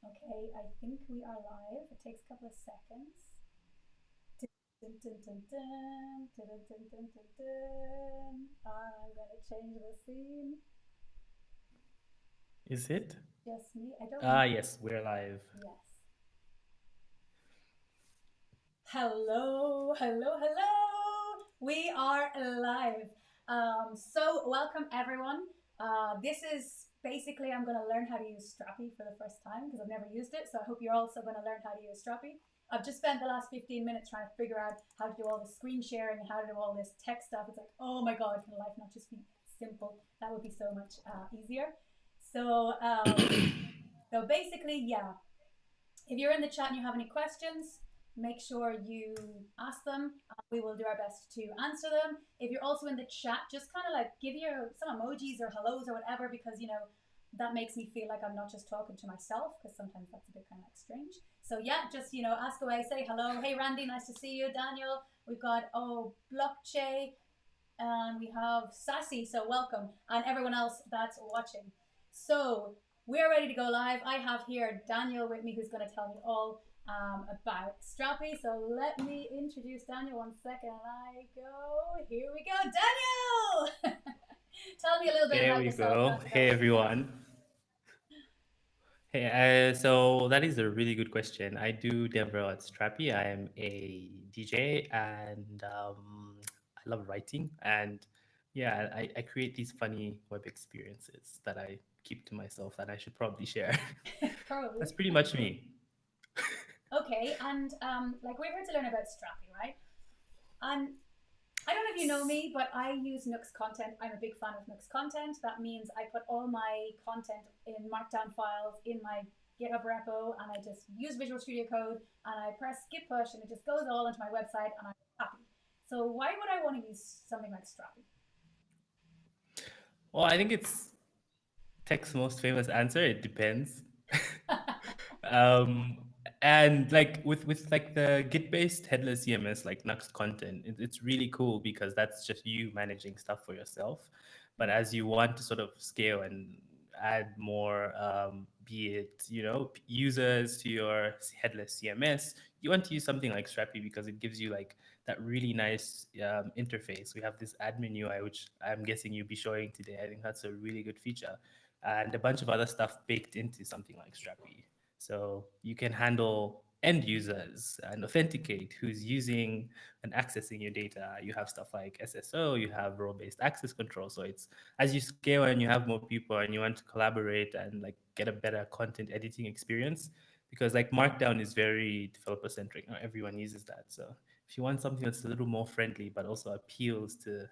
Okay, I think we are live. It takes a couple of seconds. Dun, dun, dun, dun, dun, dun, dun, dun, dun, dun. I'm gonna change the scene. Is it? Just me. I don't know. Ah, yes, we're live. Yes. Hello, hello, hello. We are live. So welcome everyone. This is basically I'm going to learn how to use Strapi for the first time because I've never used it. So I hope you're also going to learn how to use Strapi. I've just spent the last 15 minutes trying to figure out how to do all the screen sharing and how to do all this tech stuff. It's like, oh my god, can life not just be simple? That would be so much easier. So, so basically, yeah, if you're in the chat and you have any questions, make sure you ask them. We will do our best to answer them. If you're also in the chat, just kind of like give your some emojis or hellos or whatever, because that makes me feel like I'm not just talking to myself, because sometimes that's a bit kind of like strange. So yeah, just ask away, say hello. Hey Randy, nice to see you. Daniel, we've got Blockche, and we have Sassy, so welcome, and everyone else that's watching. So we're ready to go live. I have here Daniel with me, who's going to tell me all about Strapi. So let me introduce Daniel. 1 second. I go. Here we go, Daniel. Tell me a little bit There about we yourself. go. How's it Hey, going? everyone. Hey, so that is a really good question. I do demo at Strapi. I am a DJ and I love writing. And yeah, I create these funny web experiences that I keep to myself that I should probably share. Probably. That's pretty much me. Okay, and like we're here to learn about Strapi, right? And I don't know if you know me, but I use Nuxt content. I'm a big fan of Nuxt content. That means I put all my content in markdown files in my GitHub repo, and I just use Visual Studio Code, and I press git push, and it just goes all into my website, and I'm happy. So why would I want to use something like Strapi? Well, I think it's tech's most famous answer. It depends. um, and like with like the Git based headless CMS like Nuxt content, it's really cool because that's just you managing stuff for yourself. But as you want to sort of scale and add more, be it users to your headless CMS, you want to use something like Strapi because it gives you like that really nice interface. We have this admin UI, which I'm guessing you'll be showing today. I think that's a really good feature, and a bunch of other stuff baked into something like Strapi. So you can handle end users and authenticate who's using and accessing your data. You have stuff like SSO, you have role-based access control. So it's as you scale and you have more people and you want to collaborate and like get a better content editing experience, because like Markdown is very developer centric. Not everyone uses that. So if you want something that's a little more friendly but also appeals to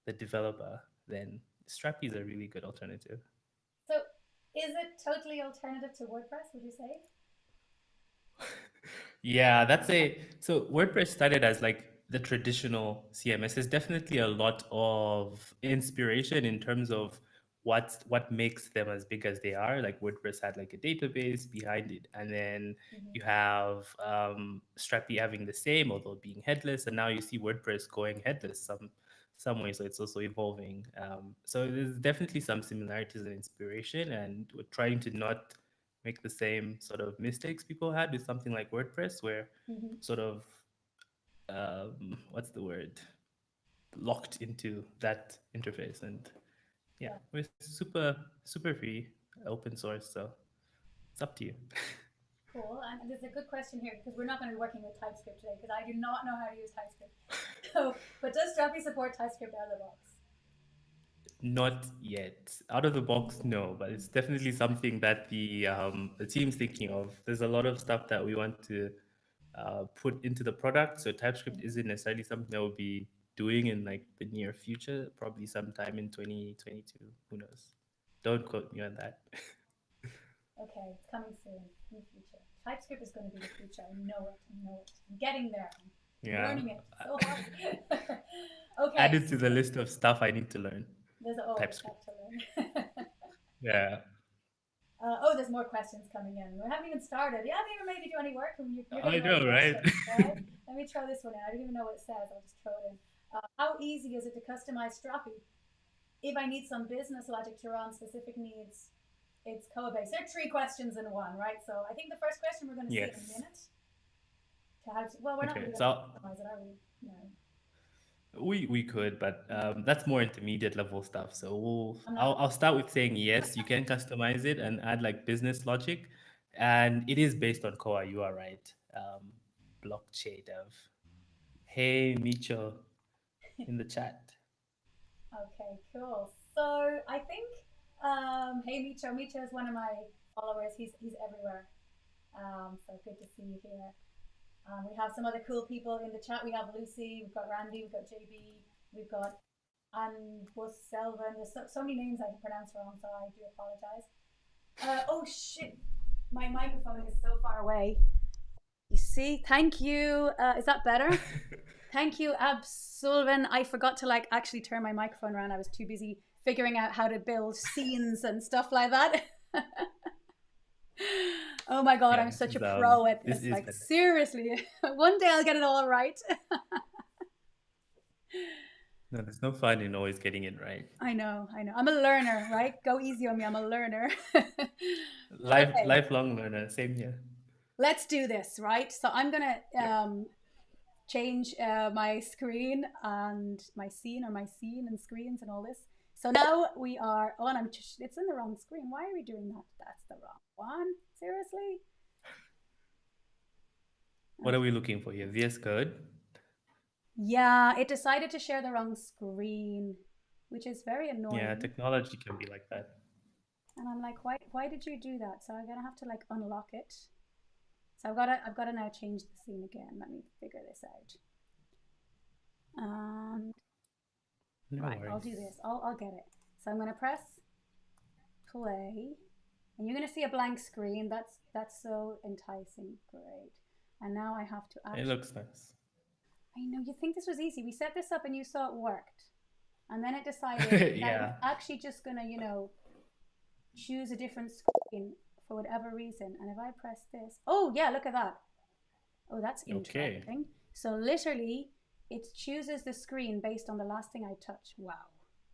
the developer, then Strapi is a really good alternative. So is it totally alternative to WordPress, would you say? Yeah, that's a so WordPress started as like the traditional CMS. There's definitely a lot of inspiration in terms of what makes them as big as they are. Like WordPress had like a database behind it, and then Mm-hmm. you have Strapi having the same, although being headless, and now you see WordPress going headless some way. So it's also evolving. So there's definitely some similarities and inspiration, and we're trying to not make the same sort of mistakes people had with something like WordPress, where Mm-hmm. sort of what's the word, locked into that interface. And yeah, Yeah. we're super free, open source, so it's up to you. Cool. And there's a good question here because we're not going to be working with TypeScript today because I do not know how to use TypeScript. So, but does Strapi support TypeScript out of the box? Not yet. Out of the box, no, but it's definitely something that the team's thinking of. There's a lot of stuff that we want to put into the product. So TypeScript isn't necessarily something that we'll be doing in like the near future, probably sometime in 2022. Who knows? Don't quote me on that. Okay, it's coming soon in the future. TypeScript is going to be the future. I know it. I know it. I'm getting there. I'm Yeah. learning it so hard. Okay, Add it to the list of stuff I need to learn. there's always stuff TypeScript. to learn. Yeah. There's more questions coming in. We haven't even started. You haven't even made me do any work, and you're I getting all the know, right? questions, right? Let me throw this one in. I don't even know what it says. I'll just throw it in. How easy is it to customize Strapi if I need some business logic to run specific needs? It's Koa-based. There are three questions in one, right? So I think the first question we're going to see in a Yes. minute. To how to, well, we're not Okay. really going to So customize it, are we? No. we could, but No. that's more intermediate level stuff. So I'm not. I'll start with saying yes, you can customize it and add like business logic, and it is based on Koa. You are right. Blockchain dev. Hey, Micho in the chat. Okay, cool. So I think, hey Micho, Micho is one of my followers. He's everywhere. So good to see you here. We have some other cool people in the chat. We have Lucy, we've got Randy, we've got JB, we've got Anne Bus Selvin. There's so many names I can pronounce wrong, so I do apologize. Oh shit, my microphone is so far away. You see, thank you. Is that better? Thank you, Absolvin. I forgot to like actually turn my microphone around. I was too busy figuring out how to build scenes and stuff like that. Oh my god, Yeah, I'm such a pro at this this. is Like better. seriously, one day I'll get it all right. No, there's no fun in always getting it right. I know. I'm a learner, right? Go easy on me. I'm a learner. Okay, Lifelong learner. Same here. let's do this, right? So I'm gonna Yep. change my screen and my scene, or my scene and screens and all this. So now we are. Oh, and it's in the wrong screen. Why are we doing that? That's the wrong one. Seriously? What are we looking for here? VS Code. Yeah, it decided to share the wrong screen, which is very Yeah, annoying. technology can be like that. And I'm like, why did you do that? So I'm gonna have to like unlock it. So I've gotta now change the scene again. Let me figure this out. And No right, I'll worries. do this. I'll get it. So I'm gonna press play, and you're gonna see a blank screen. That's so enticing. Great. And now I have to It actually. looks nice. I know you think this was easy. We set this up and you saw it worked, and then it decided that it was Yeah. actually just gonna, choose a different screen for whatever reason. And if I press this, oh yeah, look at that. Oh, that's Okay. interesting. So literally, it chooses the screen based on the last thing I touch. Wow,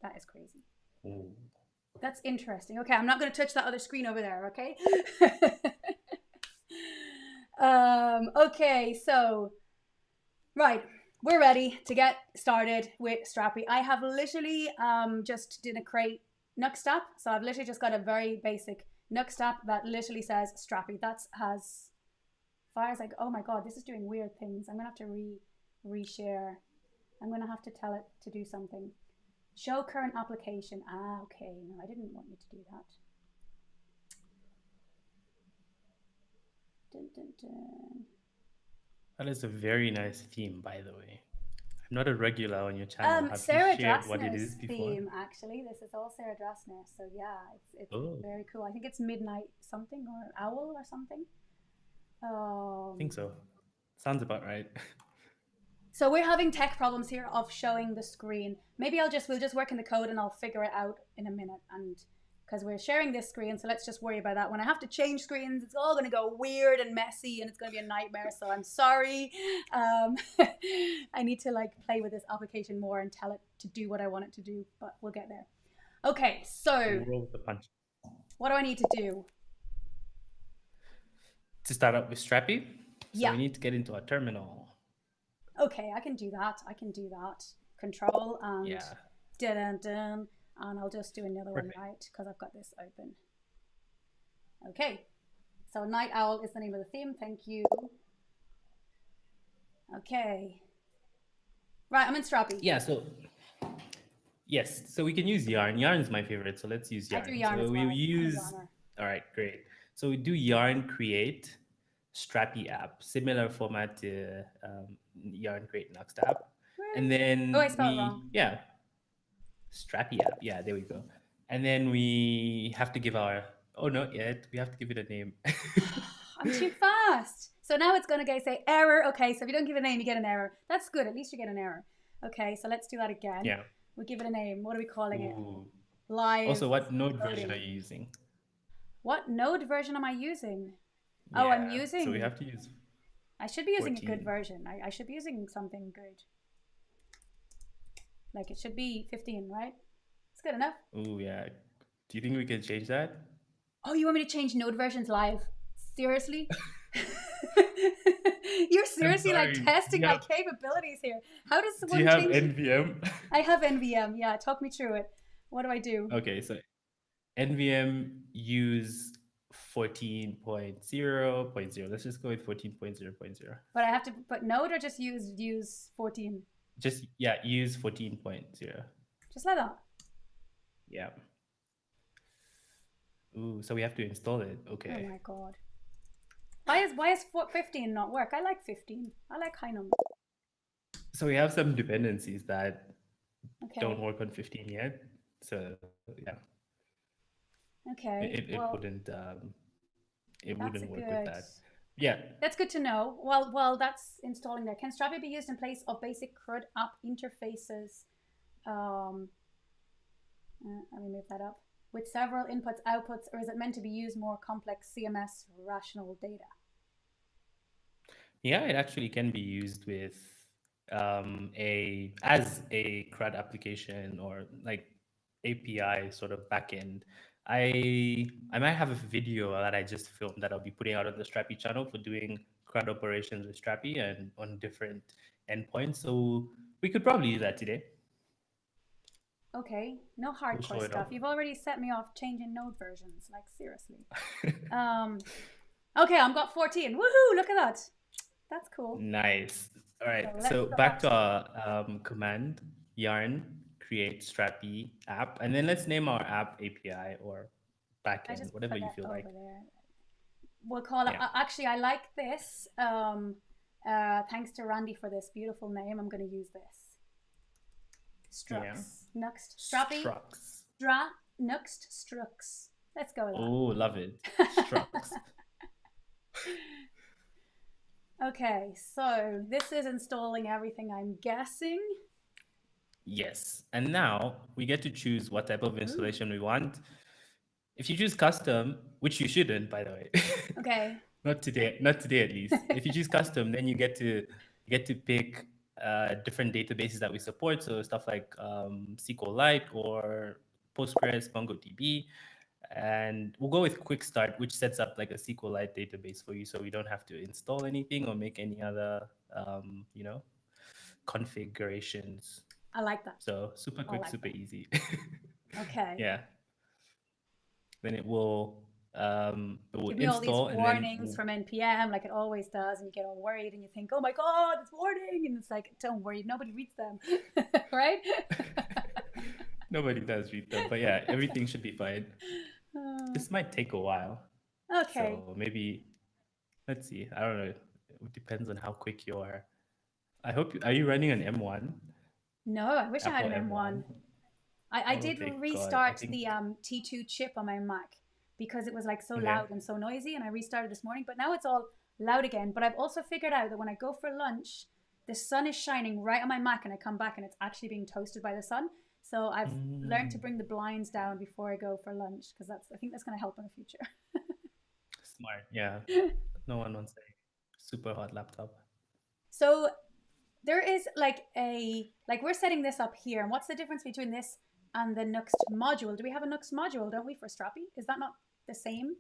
that is crazy. Ooh. That's interesting. Okay, I'm not going to touch that other screen over there. Okay. Okay, so right, we're ready to get started with Strapi. I have literally just did a create Nuxt app, so I've literally just got a very basic Nuxt app that literally says Strapi. That's has far as like, oh my god, this is doing weird things. I'm gonna have to reshare. I'm gonna have to tell it to do something. Show current application. Ah, okay. No, I didn't want you to do that. Dun, dun, dun. That is a very nice theme, by the way. I'm not a regular on your channel. Have you Sarah shared what it Drasner's is before? theme, actually. This is all Sarah Drasner. So yeah, it's Oh, very cool. I think it's Midnight something, or Owl or something. I think so. Sounds about right. So we're having tech problems here of showing the screen. Maybe we'll just work in the code and I'll figure it out in a minute. And because we're sharing this screen, so let's just worry about that. When I have to change screens, it's all going to go weird and messy, and it's going to be a nightmare. So I'm sorry. I need to like play with this application more and tell it to do what I want it to do, but we'll get there. Okay, so We'll roll with the punch. what do I need to do? To start up with Strapi, so Yeah. we need to get into our terminal. Okay, I can do that. Control and Yeah. dun dun dun. And I'll just do another Perfect. one, right? Because I've got this open. Okay. So Night Owl is the name of the theme. Thank you. Okay. Right, I'm in Strapi. Yeah, so yes, so we can use Yarn. Yarn is my favorite, so let's use I Yarn. do Yarn So as we well. I'm a use, yarner. all right, great. So we do Yarn create Strapi app, similar format to Yarn create Nuxt app. And Really? Oh, I then spelled it wrong. yeah, Strapi app. Yeah, there we go. And then we have to give our, oh, not yet. We have to give it a name. I'm too fast. So now it's going to say error. Okay, so if you don't give it a name, you get an error. That's good. At least you get an error. Okay, so let's do that again. Yeah. We'll give it a name. What are we calling Ooh. it? Live. Also, what node coding. version are you using? What node version am I using? Yeah, Oh, I'm using. So we have to use. I should be using 14. a good version. I should be using something good. Like it should be 15, right? It's good enough. Oh yeah. Do you think we can change that? Oh, you want me to change node versions live? Seriously? You're I'm seriously like sorry. testing my capabilities here. How does Do you one have change? NVM? I have NVM. Yeah, talk me through it. What do I do? Okay, so NVM use 14.0.0. Let's just go with 14.0.0. But I have to put node or just use 14. Just yeah, use 14.0. Just like that. Yeah. Ooh, so we have to install it. Oh Okay. my god. Why is 15 not work? I like 15. I like high numbers. So we have some dependencies that don't Okay. work on 15 yet. So yeah, Okay. it Well, it that's a wouldn't work with good. that. Yeah. That's good to know. Well, that's installing there. Can Strapi be used in place of basic CRUD app interfaces? Um, let me move that up. With several inputs, outputs, or is it meant to be used more complex CMS rational data? Yeah, it actually can be used with a as a CRUD application or like API sort of backend. I might have a video that I just filmed that I'll be putting out on the Strapi channel for doing CRUD operations with Strapi and on different endpoints. So we could probably use that today. Okay, no We'll show hardcore it off. stuff. You've already set me off changing node versions. Like seriously. Um, okay, I've got 14. Woohoo! Look at that. That's cool. Nice. All So right. let's So go back back to to our command yarn create Strapi app, and then let's name our app API or I backend, just whatever put you that feel over like. there. We'll call it. Yeah. Actually, I like this. Thanks to Randy for this beautiful name. I'm going to use this. Yeah. Strux. Nuxt. Strapi. Structs. Nuxt. Strux. Let's go with Oh, love it. that. Structs. Okay, so this is installing everything, I'm guessing. Yes. And now we get to choose what type of Ooh. installation we want. If you choose custom, which you shouldn't, by the way. Okay. Not today at least. If you choose custom, then you get to pick different databases that we support. So stuff like SQLite or Postgres, MongoDB, and we'll go with Quick Start, which sets up like a SQLite database for you, so we don't have to install anything or make any other configurations. I like that. So super I quick, like super that. easy. Okay. Yeah. Then it will Give me all these install and then warnings from NPM, like it always does, and you get all worried and you think, oh my God, it's warning. And it's like, don't worry, nobody reads them. Right? nobody does read them, but yeah, everything should be fine. Uh, This might take a while, okay. so maybe let's see. I don't know. It depends on how quick you are. Are you running an M1? No, I wish I had Apple an M1? M1. I Oh, did thank God. I restart think, the T2 chip on my Mac because it was like so okay. loud and so noisy, and I restarted this morning, but now it's all loud again. But I've also figured out that when I go for lunch, the sun is shining right on my Mac, and I come back and it's actually being toasted by the sun. So I've learned to Mm, bring the blinds down before I go for lunch because I think that's going to help in the future. smart. Yeah. No one wants a super hot laptop. So there is like we're setting this up here, and what's the difference between this and the Nuxt module? Do we have a Nuxt module, don't we, for Strapi? Is that not the same,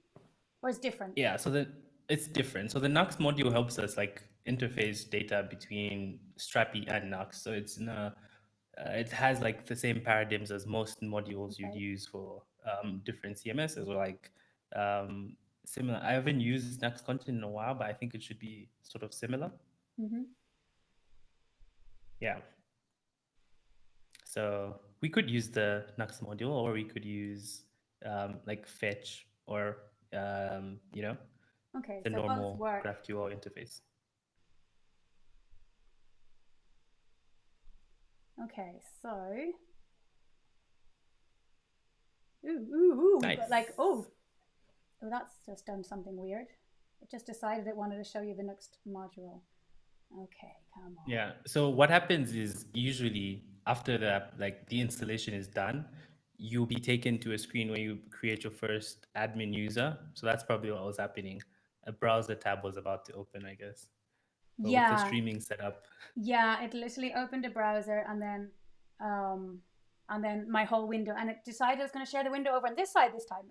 or is different? Yeah, so it's different. So the Nuxt module helps us like interface data between Strapi and Nuxt. So it has like the same paradigms as most modules you'd Okay. use for different CMSs or like um, similar. I haven't used Nuxt content in a while, but I think it should be sort of similar. Mm-hmm. Yeah. So we could use the Nuxt module, or we could use like fetch or um, you know Okay, the so both normal work. GraphQL interface. Okay, so we've got like Nice. that's just done something weird. It just decided it wanted to show you the next module. Okay, come on. Yeah. So what happens is usually after the installation is done, you'll be taken to a screen where you create your first admin user. So that's probably what was happening. A browser tab was about to open, I guess. But with the Yeah, streaming setup, yeah, it literally opened a browser um and then my whole window, and it decided it was going to share the window over on this side this time.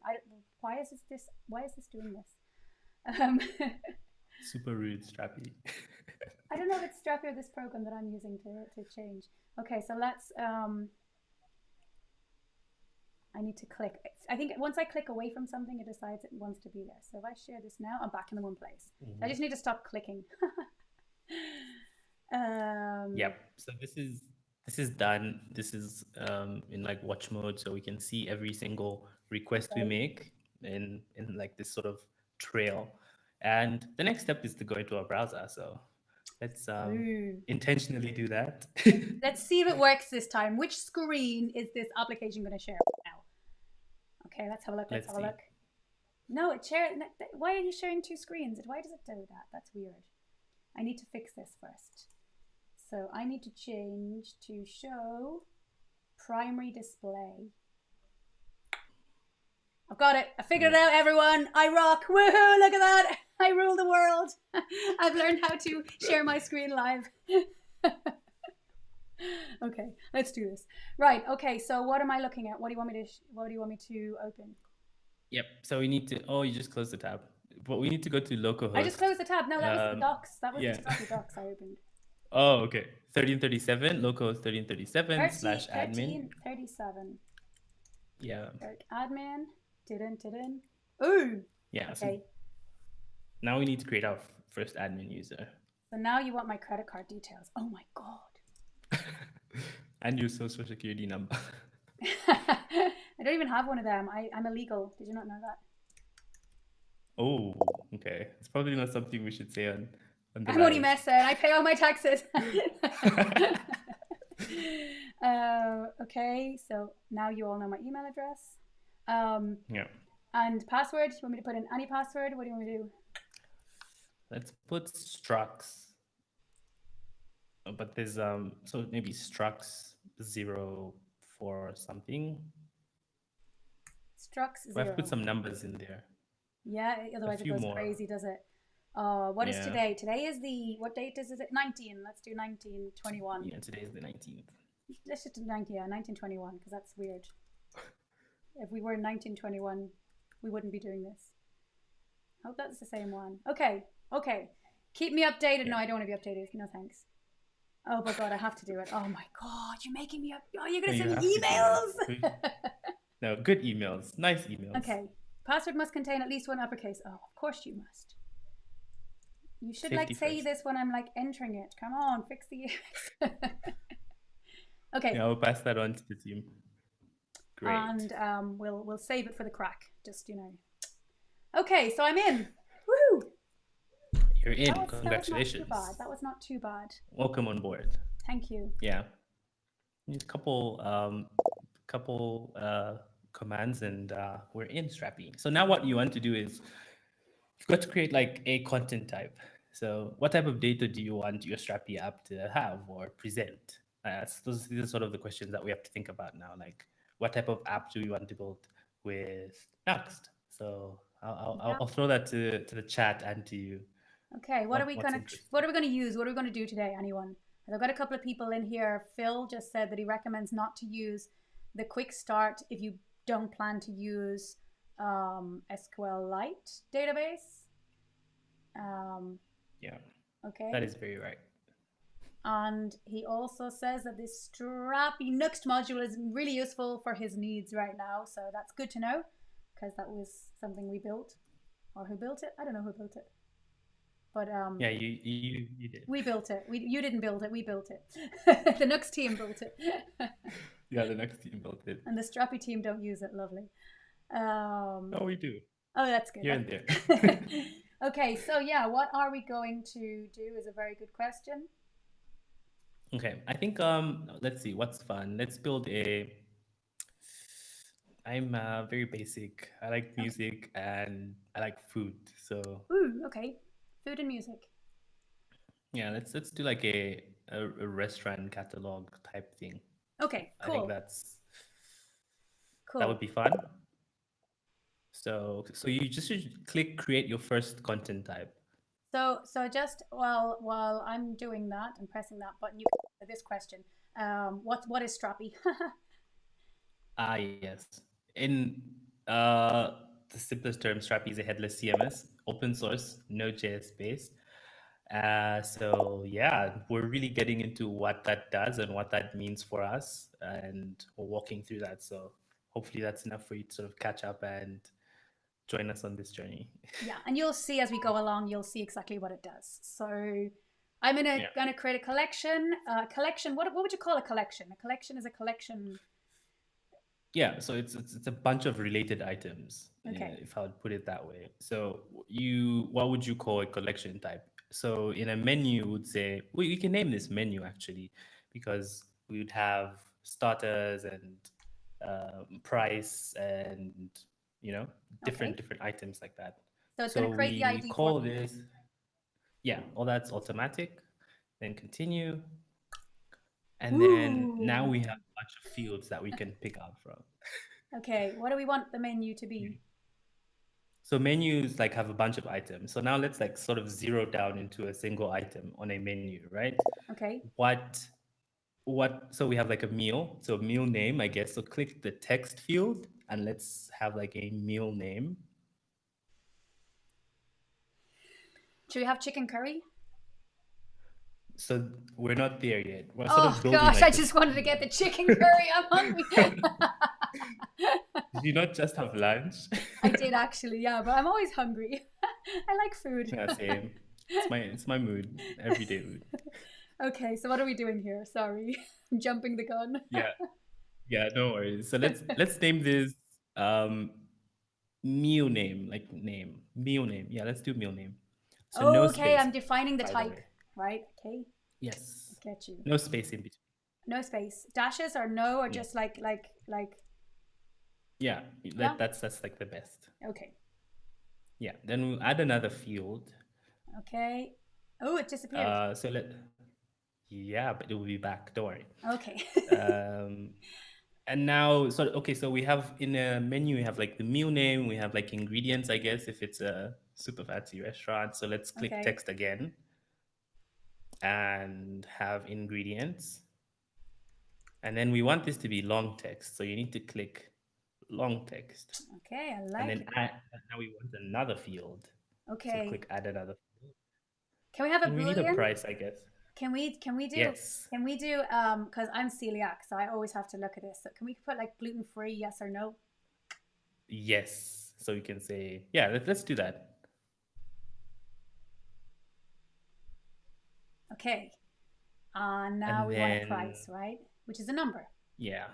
why is this doing this? Super rude, Strapi. I don't know if it's Strapi or this program that I'm using to change. Okay, so let's, I need to click. I think once I click away from something, it decides it wants to be there. So if I share this now, I'm back in the one place. I just need to stop clicking. Yep. So this is done. This is in like watch mode, so we can see every single request we make in like this sort of trail. And the next step is to go into our browser. So let's intentionally do that. Let's see if it works this time. Which screen is this application going to share now? Okay, let's have a look. Let's have a look. No, it shared. Why are you sharing two screens? Why does it do that? That's weird. I need to fix this first. So I need to change to show primary display. I've got it. I figured it out, everyone. I rock. Woohoo, look at that. I rule the world. I've learned how to share my screen live. Okay, let's do this. Right, okay, so what am I looking at? What do you want me to open? Yep, so we need to, you just closed the tab. But we need to go to localhost. I just closed the tab. No, that was the docs. That was the Strapi docs I opened. Oh, okay. 1337, localhost 1337 /admin. 1337. Yeah. Admin. Ooh. Yeah. Okay. So now we need to create our first admin user. So now you want my credit card details. Oh my God. And your social security number. I don't even have one of them. I'm illegal. Did you not know that? Oh, okay. It's probably not something we should say on the I'm only messing. I pay all my taxes. Okay, so now you all know my email address. Yeah. And password. You want me to put in any password? What do you want me to do? Let's put Strux. But there's so maybe Strux 04 or something. Strux 0. We have to put some numbers in there. Yeah, otherwise it goes crazy, does it? What is today? Today is what date is it? 19. Let's do 1921. Yeah, today is the 19th. Let's just do 1921, because that's weird. If we were in 1921, we wouldn't be doing this. I hope that's the same one. Okay. Keep me updated. Yeah. No, I don't want to be updated. No, thanks. Oh my God, I have to do it. Oh my God, you're making me up. Oh, you're going to send me emails. No, good emails. Nice emails. Okay. Password must contain at least one uppercase. Oh, of course you must. You should say this when I'm entering it. Come on, fix the Okay. Yeah, I'll pass that on to the team. Great. And we'll save it for the crack. Just Okay, so I'm in. Woo! You're in. Congratulations. That was not too bad. Welcome on board. Thank you. Yeah. Need a couple commands and we're in Strapi. So now what you want to do is you've got to create a content type. So what type of data do you want your Strapi app to have or present? These are sort of the questions that we have to think about now. What type of app do we want to build with Nuxt? So I'll throw that to the chat and to you. Okay, what are we gonna use? What are we gonna do today, anyone? I've got a couple of people in here. Phil just said that he recommends not to use the quick start if you don't plan to use SQLite database. Yeah. Okay. That is very right. And he also says that this Strapi Nuxt module is really useful for his needs right now. So that's good to know, because that was something we built. Or who built it? I don't know who built it. But yeah, you did. We built it. You didn't build it. We built it. The Nuxt team built it. Yeah, the Nuxt team built it. And the Strapi team don't use it. Lovely. Oh, we do. Oh, that's good. Here and there. Okay, so yeah, what are we going to do is a very good question. Okay, I think let's see what's fun. Let's build I'm very basic. I like music and I like food. So okay. Food and music. Yeah, let's do a restaurant catalog type thing. Okay, cool. I think that's cool. That would be fun. So you just should click create your first content type. So just while I'm doing that and pressing that button, you can answer this question. What is Strapi? Yes. In the simplest term, Strapi is a headless CMS, open source, Node.js based. So yeah, we're really getting into what that does and what that means for us, and we're walking through that. So hopefully that's enough for you to sort of catch up and join us on this journey. Yeah, and you'll see as we go along, you'll see exactly what it does. So I'm Yeah. gonna create a collection. Collection. What would you call a collection? A collection is a collection. Yeah, so it's a bunch of related items, Okay. if I would put it that way. So you, what would you call a collection type? So in a menu, would say we can name this menu actually, because we would have starters and price and Okay. different items like that. So it's So gonna create the we ID for call me. this, yeah, all that's automatic. Then continue, and then now we have Ooh. a bunch of fields that we can pick out from. Okay. What do we want the menu to be? So menus like have a bunch of items. So now let's like sort of zero down into a single item on a menu, right? Okay. What so we have like a meal. So meal name, I guess. So click the text field and let's have like a meal name. Should we have chicken curry? So we're not there yet. We're sort Oh of building gosh, I like this. just wanted to get the chicken curry. I'm hungry. Did you not just have lunch? I did actually, yeah, but I'm always hungry. I like food. Yeah, same. It's my mood, everyday mood. Okay, so what are we doing here? Sorry, I'm jumping the gun. Yeah, yeah, no worries. So let's name this um meal name, like name, meal name. Yeah, let's do meal name. So no Okay, space, I'm defining the by the type, way. right? Okay, Yes, get you. no space in between. No space. Dashes or no, or Yeah, just like. yeah. Yeah. That's like the best. Okay. Yeah. Then we'll add another field. Okay. Oh, it disappeared. So yeah, but it will be back. Don't worry. Okay. Um, and now, so okay, so we have in a menu, we have like the meal name, we have like ingredients, I guess, if it's a super fancy restaurant. So let's click Okay. text again and have ingredients. And then we want this to be long text. So you need to click long text. Okay, I And like then it. now we want another field. So Okay. click add another field. Can we have a And we need a boolean? price, I guess. Can we do Yes. because I'm celiac, so I always have to look at this. So can we put like gluten free, yes or no? Yes. So you can say, yeah, let's do that. Okay. Now And we want a then, price, right? Which is a number. yeah,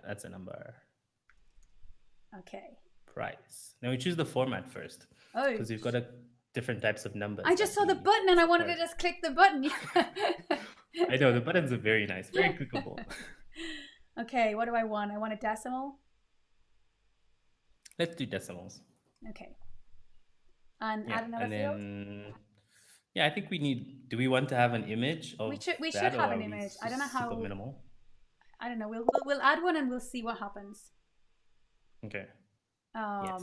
that's a number. Okay. Price. Now we choose the format first Oh, because we've got different types of numbers. I just that saw the we button and I wanted to support. just click the button. I know the buttons are very nice, very clickable. Okay, what do I want? I want a decimal. Let's do decimals. Okay. And Yeah, add another and field. then yeah, I think we need. Do we want to have an image of We should that, or have are an we image. I don't know super how. minimal? I don't know. We'll add one and we'll see what happens. Okay. Um, Yes.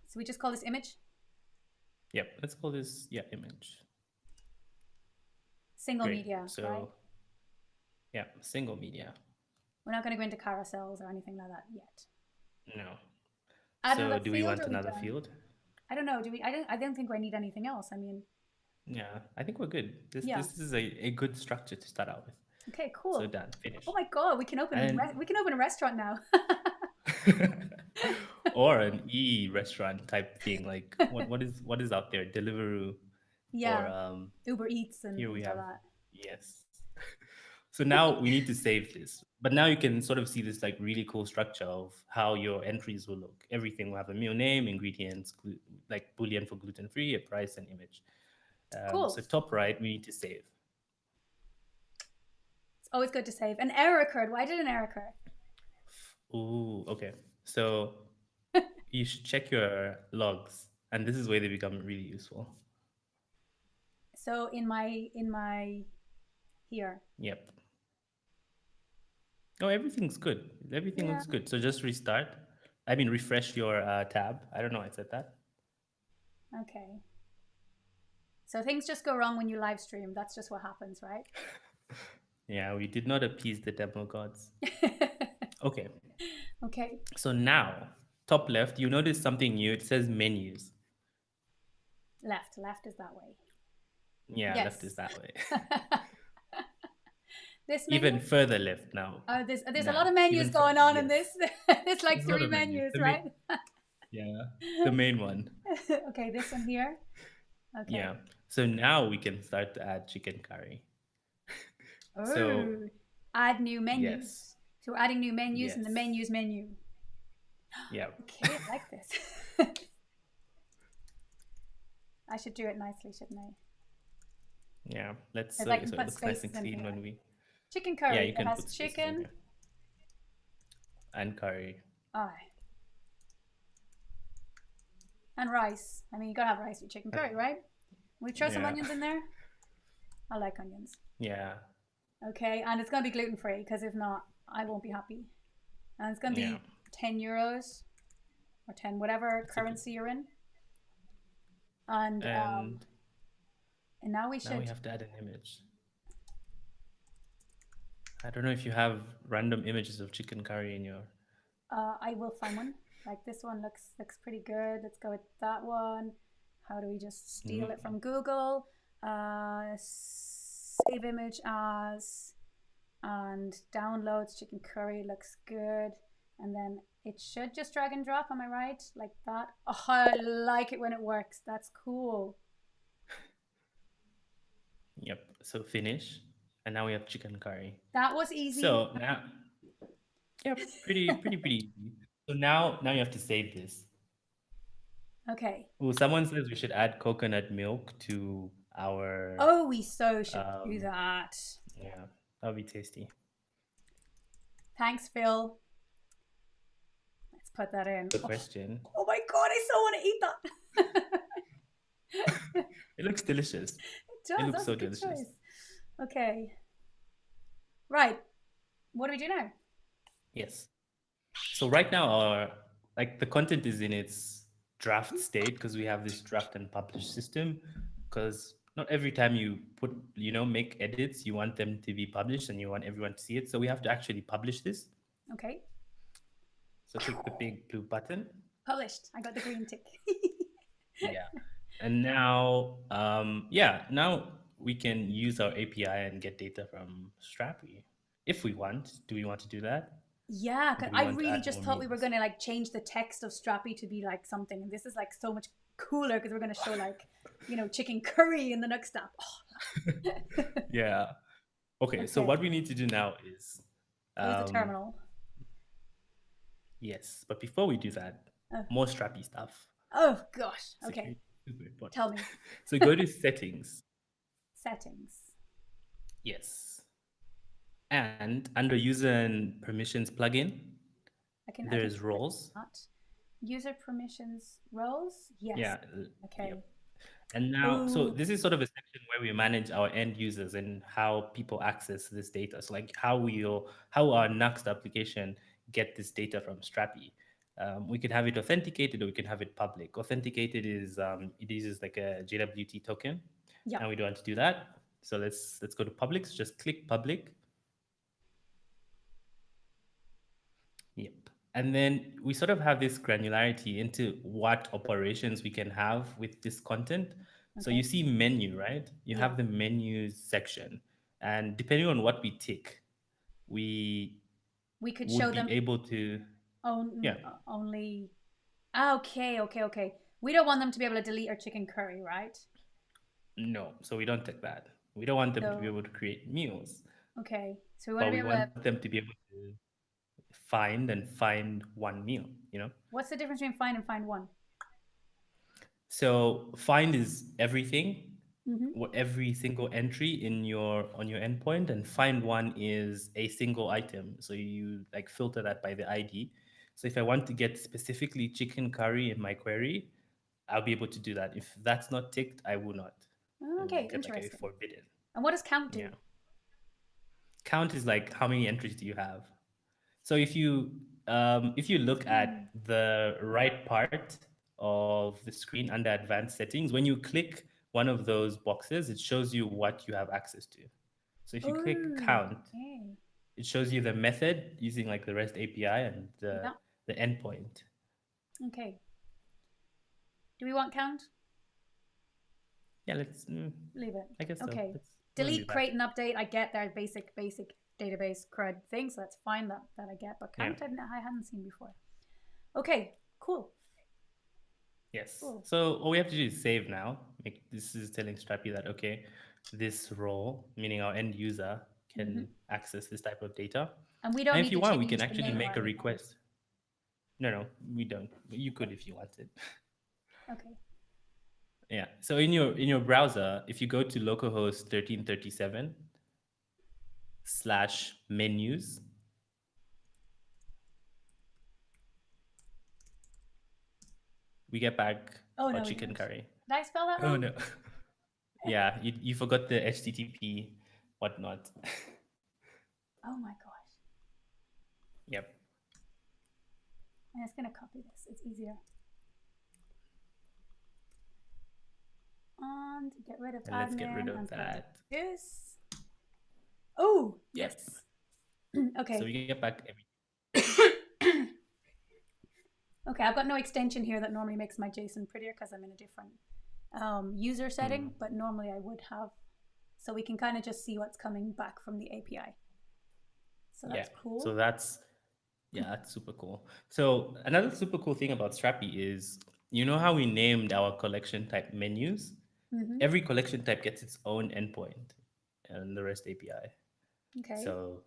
so we just call this image. Yep. Let's call this image. Single Great. media, So right? yeah, single media. We're not going to go into carousels or anything like that yet. No. Add So another do we field. want Or we another done? field? I don't know. Do we? I don't think I need anything else. I mean, Yeah, I think we're good. yeah. This is a good structure to start out with. Okay, So cool. done, finished. Oh my god, we can open And a restaurant now. or an restaurant type thing, like what is out there, Deliveroo, or Yeah, Uber Eats and here we things like have, that. yes. So now we need to save this, but now you can sort of see this like really cool structure of how your entries will look. Everything will have a meal name, ingredients, like boolean for gluten free, a price, and image. Cool. So top right, we need to save. It's always good to save. An error occurred. Why did an error occur? Ooh, okay. So you should check your logs, and this is where they become really useful. So in my here. Yep. Oh, everything's good. Everything Yeah. looks good. So just restart. I mean, refresh your tab. I don't know. I said that. Okay. So things just go wrong when you live stream. That's just what happens, right? Yeah, we did not appease the demo gods. Okay. Okay. So now top left, you notice something new. It says menus. Left is that way. Yeah, left is Yes. that way. This menu? Even further left now. Oh, there's a lot Now, of menus even going on in yes. this. There's like There's a lot three of menus. menus, right? Yeah, the main one. Okay, this one here. Okay. Yeah. So now we can start to add chicken curry. So Oh, add new yes, menus. So we're adding new menus in the yes, menus menu. yeah, Okay, I like this. I should do it nicely, shouldn't I? yeah. Let's If I can so it put looks nice and spaces in clean here. when we. Chicken Yeah, curry. you It can has put spaces in chicken. here and curry. Oh, and rice. I mean, you gotta have rice with chicken Uh, curry, right? We throw some Yeah, onions in there. I like onions. yeah, Okay, and it's gonna be gluten free because if not, I won't be happy. And it's gonna yeah. be 10 euros or 10 whatever It's a good. currency you're in. And And now we now we should. have to add an image. I don't know if you have random images of chicken curry in your. I will find one. Like this one looks pretty good. Let's go with that one. How do we just steal it Mhm. from Google? Save image as and downloads chicken curry looks good. And then it should just drag and drop. Am I right? Like that. Oh, I like it when it works. That's cool. Yep. So finish, and now we have chicken curry. That was easy. So now, yep, pretty easy. So now you have to save this. Okay. Oh, someone says we should add coconut milk to our. Oh, we so should do Um, that. yeah, that'll be tasty. Thanks, Phil. Let's put that in. The Oh, question. oh my god, I so want to eat that. It looks delicious. It It does. looks That's a so good delicious. choice. Okay. Right. What do we do now? Yes. So right now, our like the content is in its draft state because we have this draft and publish system. Because not every time you put, make edits, you want them to be published and you want everyone to see it. So we have to actually publish this. Okay. So click the big blue button. Published. I got the green tick. Yeah. And now, now we can use our API and get data from Strapi if we want. Do we want to do that? Yeah, Or do we I want to really add just more thought we were meals? gonna like change the text of Strappy to be like something, and this is like so much cooler because we're gonna show like, chicken curry in the Nuxt app. Oh. Yeah. Okay. So Okay. what we need to do now is, Close the um, terminal. yes, but before we do that, Oh, more Strapi stuff. oh gosh. Okay. Security is super important. Tell me. So go to settings. Settings. Yes. And under user and permissions plugin, I can there's click roles. that. User permissions roles. Yes. Yeah. Yep. Okay. And now, so Oh, this is sort of a section where we manage our end users and how people access this data. So like how our Nuxt application get this data from Strapi. We could have it authenticated or we can have it public. Authenticated is it uses like a JWT token, yeah. and we don't want to do that. So let's go to public. So just click public. Yep. And then we sort of have this granularity into what operations we can have with this content. So Okay. you see menu, right? You Yeah. have the menus section. And depending on what we tick, we We could show would be them able to, yeah, only. Okay. Okay. Okay. We don't want them to be able to delete our chicken curry, right? no. So we don't tick that. We don't want them to be So able to create meals, okay. So we want but to be we able to. want them to be able to find one meal. What's the difference between find and find one? So find is everything, Mm-hmm. every single entry in your on your endpoint, and find one is a single item. So you like filter that by the ID. So if I want to get specifically chicken curry in my query, I'll be able to do that. If that's not ticked, I will not. It will Okay. get like a Interesting. forbidden. And what does count do? Yeah. Count is like how many entries do you have? So if you look Hmm. at the right part of the screen under advanced settings, when you click one of those boxes, it shows you what you have access to. So if you click Oh. count, Okay. it shows you the method using like the REST API and the Yeah. the endpoint. Okay. Do we want count? Yeah, let's. Leave it. I guess so. Okay. Let's we'll Delete, leave that. create, and update. I get their basic database CRUD thing, so that's fine. That I get. But Yeah. count, I hadn't seen before. Okay. Cool. Yes. Cool. So all we have to do is save now. This is telling Strapi that okay, this role, meaning our end user, Mm-hmm. can access this type of data. And we don't And if need you to want, we can change the actually name or make a anything. request. No, we don't. You could if you wanted. Okay. Yeah. So in your browser, if you go to localhost 1337 slash menus, we get back Oh our no, we chicken don't. curry. Did I spell that Oh wrong? no. Yeah, you forgot the HTTP whatnot. Oh my gosh. Yep. I'm just gonna copy this. It's easier. And get rid of And let's get rid admin of and put it like that. this. Oh Yep. yes. So Okay. we get back every. Okay, I've got no extension here that normally makes my JSON prettier because I'm in a different user setting, but normally I would have. So we can kind of just see what's coming back from the API. So Yeah. that's cool. So that's super cool. So another super cool thing about Strapi is how we named our collection type menus? Mm-hmm. Every collection type gets its own endpoint and the REST API. Okay. So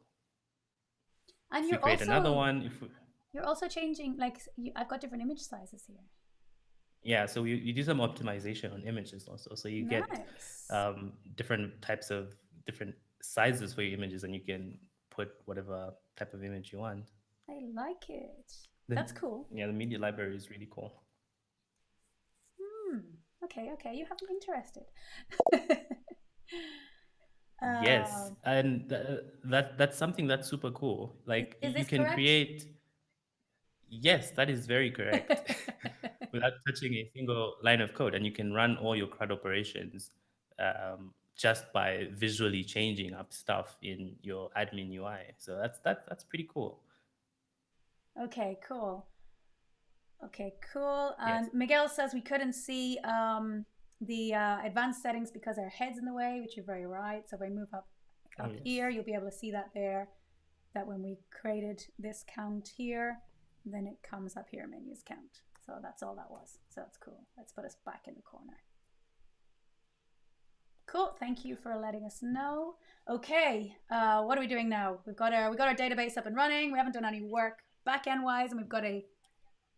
And if we create another one, if we, you're also changing, like, I've got different image sizes here. yeah, so you do some optimization on images also. So you get Nice. different types of different sizes for your images, and you can put whatever type of image you want. I like it. The, That's cool. yeah, the media library is really cool. Hmm. Okay, you have me interested. Yes, um, and that's something that's super cool. Like is you this can correct? create. Yes, that is very correct. Without touching a single line of code, and you can run all your CRUD operations just by visually changing up stuff in your admin UI. So that's pretty cool. Okay, cool. Okay, cool. Yes. And Miguel says we couldn't see the advanced settings because our head's in the way, which you're very right. So if I move Oh up yes. here, you'll be able to see that there. That when we created this count here, then it comes up here, menus count. So that's all that was. So that's cool. Let's put us back in the corner. Cool. Thank you for letting us know. Okay, what are we doing now? We got our database up and running. We haven't done any work backend wise, and we've got a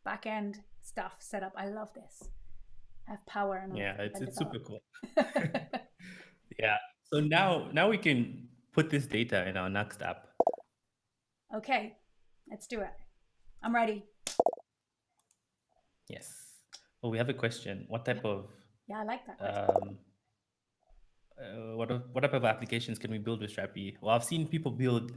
backend stuff set up. I love this. I have power and Yeah, I can it's develop. super cool. Yeah. So now we can put this data in our Nuxt app. Okay, let's do it. I'm ready. Yes. Oh, we have a question. What type of Yeah, I like that question. um, what type of applications can we build with Strapi? Well, I've seen people build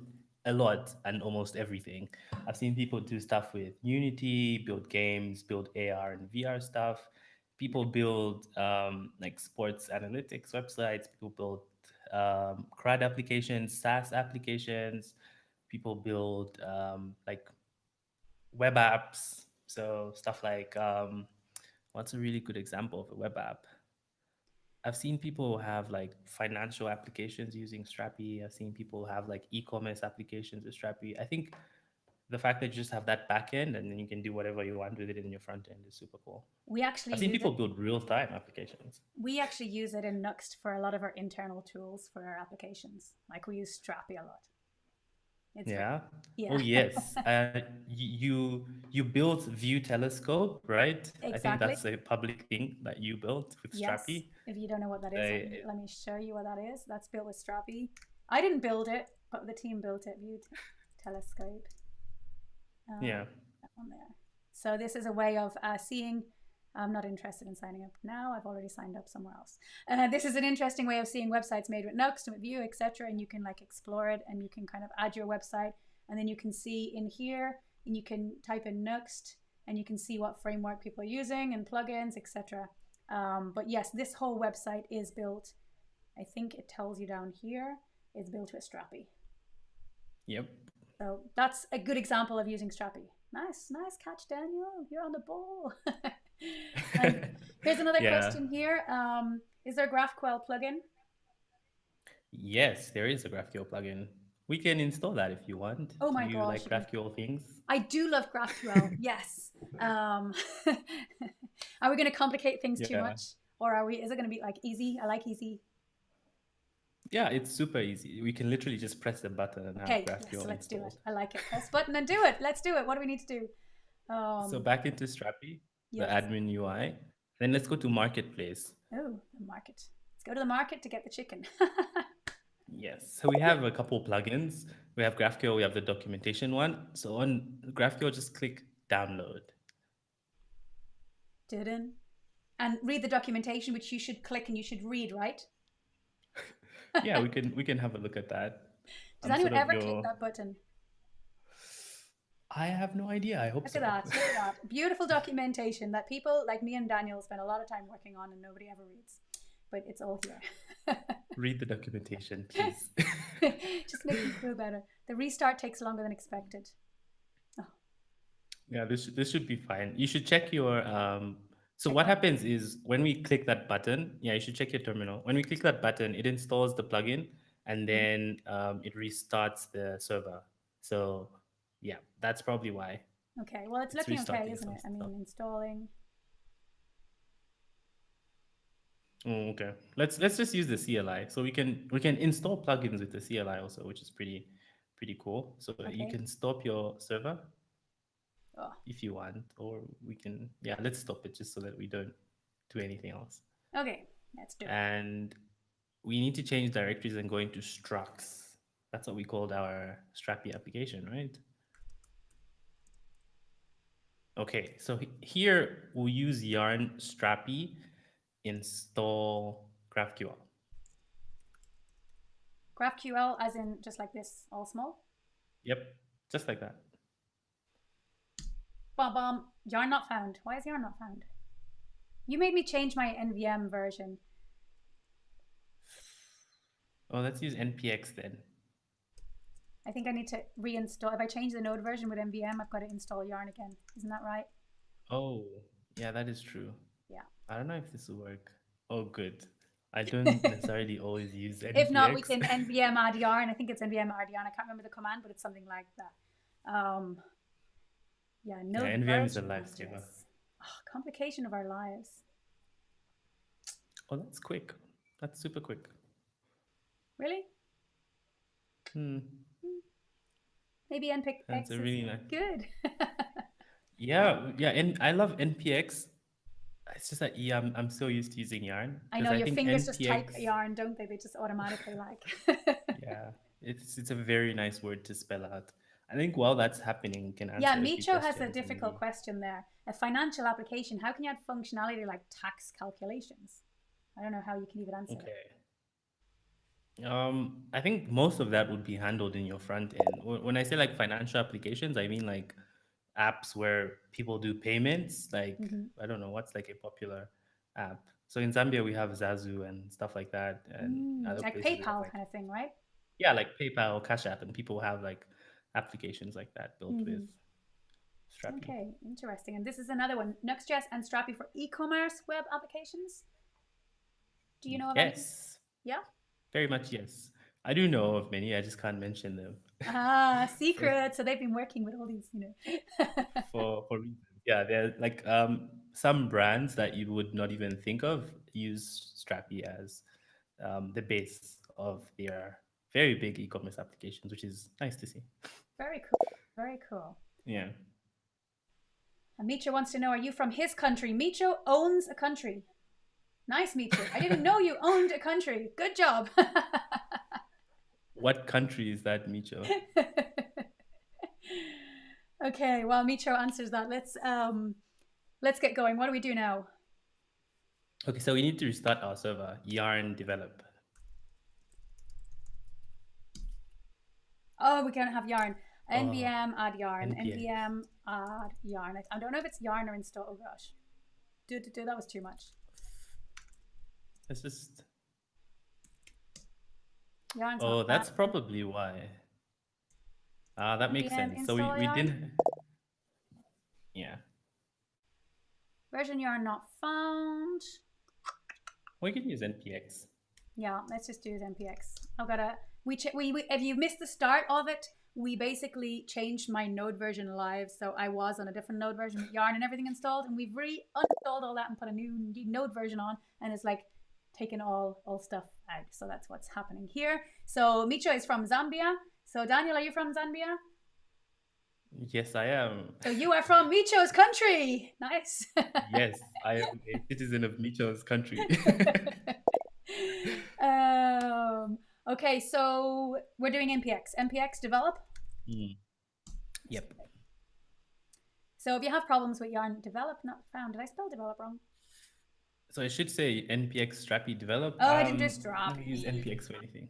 a lot and almost everything. I've seen people do stuff with Unity, build games, build AR and VR stuff. People build like sports analytics websites. People build CRUD applications, SaaS applications. People build like web apps. So stuff like what's a really good example of a web app? I've seen people have like financial applications using Strapi. I've seen people have like e-commerce applications with Strapi. I think the fact that you just have that back end and then you can do whatever you want with it in your front end is super cool. We actually I've seen use people it. build real-time applications. We actually use it in Nuxt for a lot of our internal tools for our applications. Like we use Strapi a lot. It's Yeah. Oh yeah. yes. You built View Telescope, right? I think Exactly. that's a public thing that you built with Yes. Strapi. If you don't know what that is, I, let me show you what that is. That's built with Strapi. I didn't build it, but the team built it. View Telescope. yeah. That one there. So this is a way of seeing. I'm not interested in signing up now. I've already signed up somewhere else. This is an interesting way of seeing websites made with Nuxt and with Vue, etc. And you can like explore it, and you can kind of add your website, and then you can see in here, and you can type in Nuxt, and you can see what framework people are using and plugins, etc. But yes, this whole website is built. I think it tells you down here. It's built with Strapi. Yep. So that's a good example of using Strapi. Nice catch, Daniel. You're on the ball. And here's another Yeah. question here. Is there a GraphQL plugin? Yes, there is a GraphQL plugin. We can install that if you want. Oh Do my you gosh, like GraphQL things? I do love GraphQL. Yes. Um, are we going to complicate things too Yeah. much, or are we? Is it going to be like easy? I like easy. Yeah, it's super easy. We can literally just press the button and have Okay, yes, GraphQL let's do it. installed. I like it. Press button and do it. Let's do it. What do we need to do? So Um, back into Strapi, the yes. admin UI. Then let's go to Marketplace. Oh, the market. Let's go to the market to get the chicken. Yes. So we have a couple plugins. We have GraphQL, we have the documentation one. So on GraphQL, just click download. Didn't. And read the documentation, which you should click and you should read, right? Yeah, we can have a look at that. Does I'm anyone sort of ever click your that button? I have no idea. I hope Look at so. that. Look at that. Beautiful documentation that people like me and Daniel spend a lot of time working on and nobody ever reads. But it's all here. Read the documentation, please. Just make me feel better. The restart takes longer than expected. Oh, Yeah, this should be fine. You should check your so check what what? happens is when we click that button, yeah, you should check your terminal. When we click that button, it installs the plugin and Mhm. then it restarts the server. So yeah, that's probably why Okay, well, it's it's looking okay, restarting isn't some it? I stuff. mean, installing. Oh, okay. Let's just use the CLI. So we can install plugins with the CLI also, which is pretty cool. So you Okay. can stop your server Oh, if you want, or we can, yeah, let's stop it just so that we don't do anything else. okay, let's do it. And we need to change directories and go into structs. That's what we called our Strapi application, right? Okay, so here we'll use yarn Strapi install GraphQL. GraphQL, as in just like this, all small. Yep, just like that. Bom bom. Yarn not found. Why is yarn not found? You made me change my NVM version. Oh, let's use npx then. I think I need to reinstall. If I change the node version with NVM, I've got to install yarn again. Isn't that right? Oh, yeah, that is true. Yeah. I don't know if this will work. Oh, good. I don't necessarily always use If not, we npx. can NVM add yarn. I think it's NVM add yarn. I can't remember the command, but it's something like that. Yeah, Yeah, node nvm is a version lifesaver. address. Oh, complication of our lives. Oh, that's quick. That's super quick. Really? Hmm. Maybe npx That's a is really nice. good. Yeah, and I love npx. It's just that yeah, I'm so used to using yarn I because know I your think fingers just type npx. yarn, don't they? They just automatically like. Yeah, it's a very nice word to spell out. I think while that's happening, we can Yeah, answer a few Micho has a questions in difficult the. question there. A financial application, how can you add functionality like tax calculations? I don't know how you can even answer that. Okay. I think most of that would be handled in your front end. When I say like financial applications, I mean like apps where people do payments. Like Mm-hmm. I don't know what's like a popular app. So in Zambia we have Zazu and stuff like that, and other Like places we have PayPal like kind of thing, right? yeah, like PayPal, Cash App, and people have like applications like that built with Mm-hmm. Strapi. Okay, interesting. And this is another one, Nuxt.js and Strapi for e-commerce web applications. Do you know of any? Yes, Yeah. very much yes. I do know of many. I just can't mention them. Ah, for secret. So they've been working with all these. for reasons. Yeah, there are like some brands that you would not even think of use Strapi as the base of their very big e-commerce applications, which is nice to see. Very cool. Very cool. Yeah. And Micho wants to know, are you from his country? Micho owns a country. Nice, Micho. I didn't know you owned a country. Good job. What country is that, Micho? Okay, while Micho answers that, let's get going. What do we do now? Okay, so we need to restart our server. Yarn develop. Oh, we can't have yarn. Oh, NVM add yarn. npx. NVM add yarn. I don't know if it's yarn or install. Oh gosh. That was too much. Let's just. Yarn's Oh, not that's found. probably why. Ah, that makes NVM sense. So we install we yarn. didn't. Yeah. Version yarn not found. We can use npx. Yeah, let's just do npx. I've got to. We if you missed the start of it, we basically changed my node version live, so I was on a different node version with yarn and everything installed, and we've uninstalled all that and put a new node version on, and it's like taken all stuff out. So that's what's happening here. So Micho is from Zambia. So Daniel, are you from Zambia? Yes, I am. So you are from Micho's country. Nice. Yes, I am a citizen of Micho's country. Okay, so we're doing npx. Npx develop. Yep. So if you have problems with yarn develop not found, did I spell develop wrong? So I should say npx strapi develop. Oh, I didn't do Strapi. Never use npx for anything.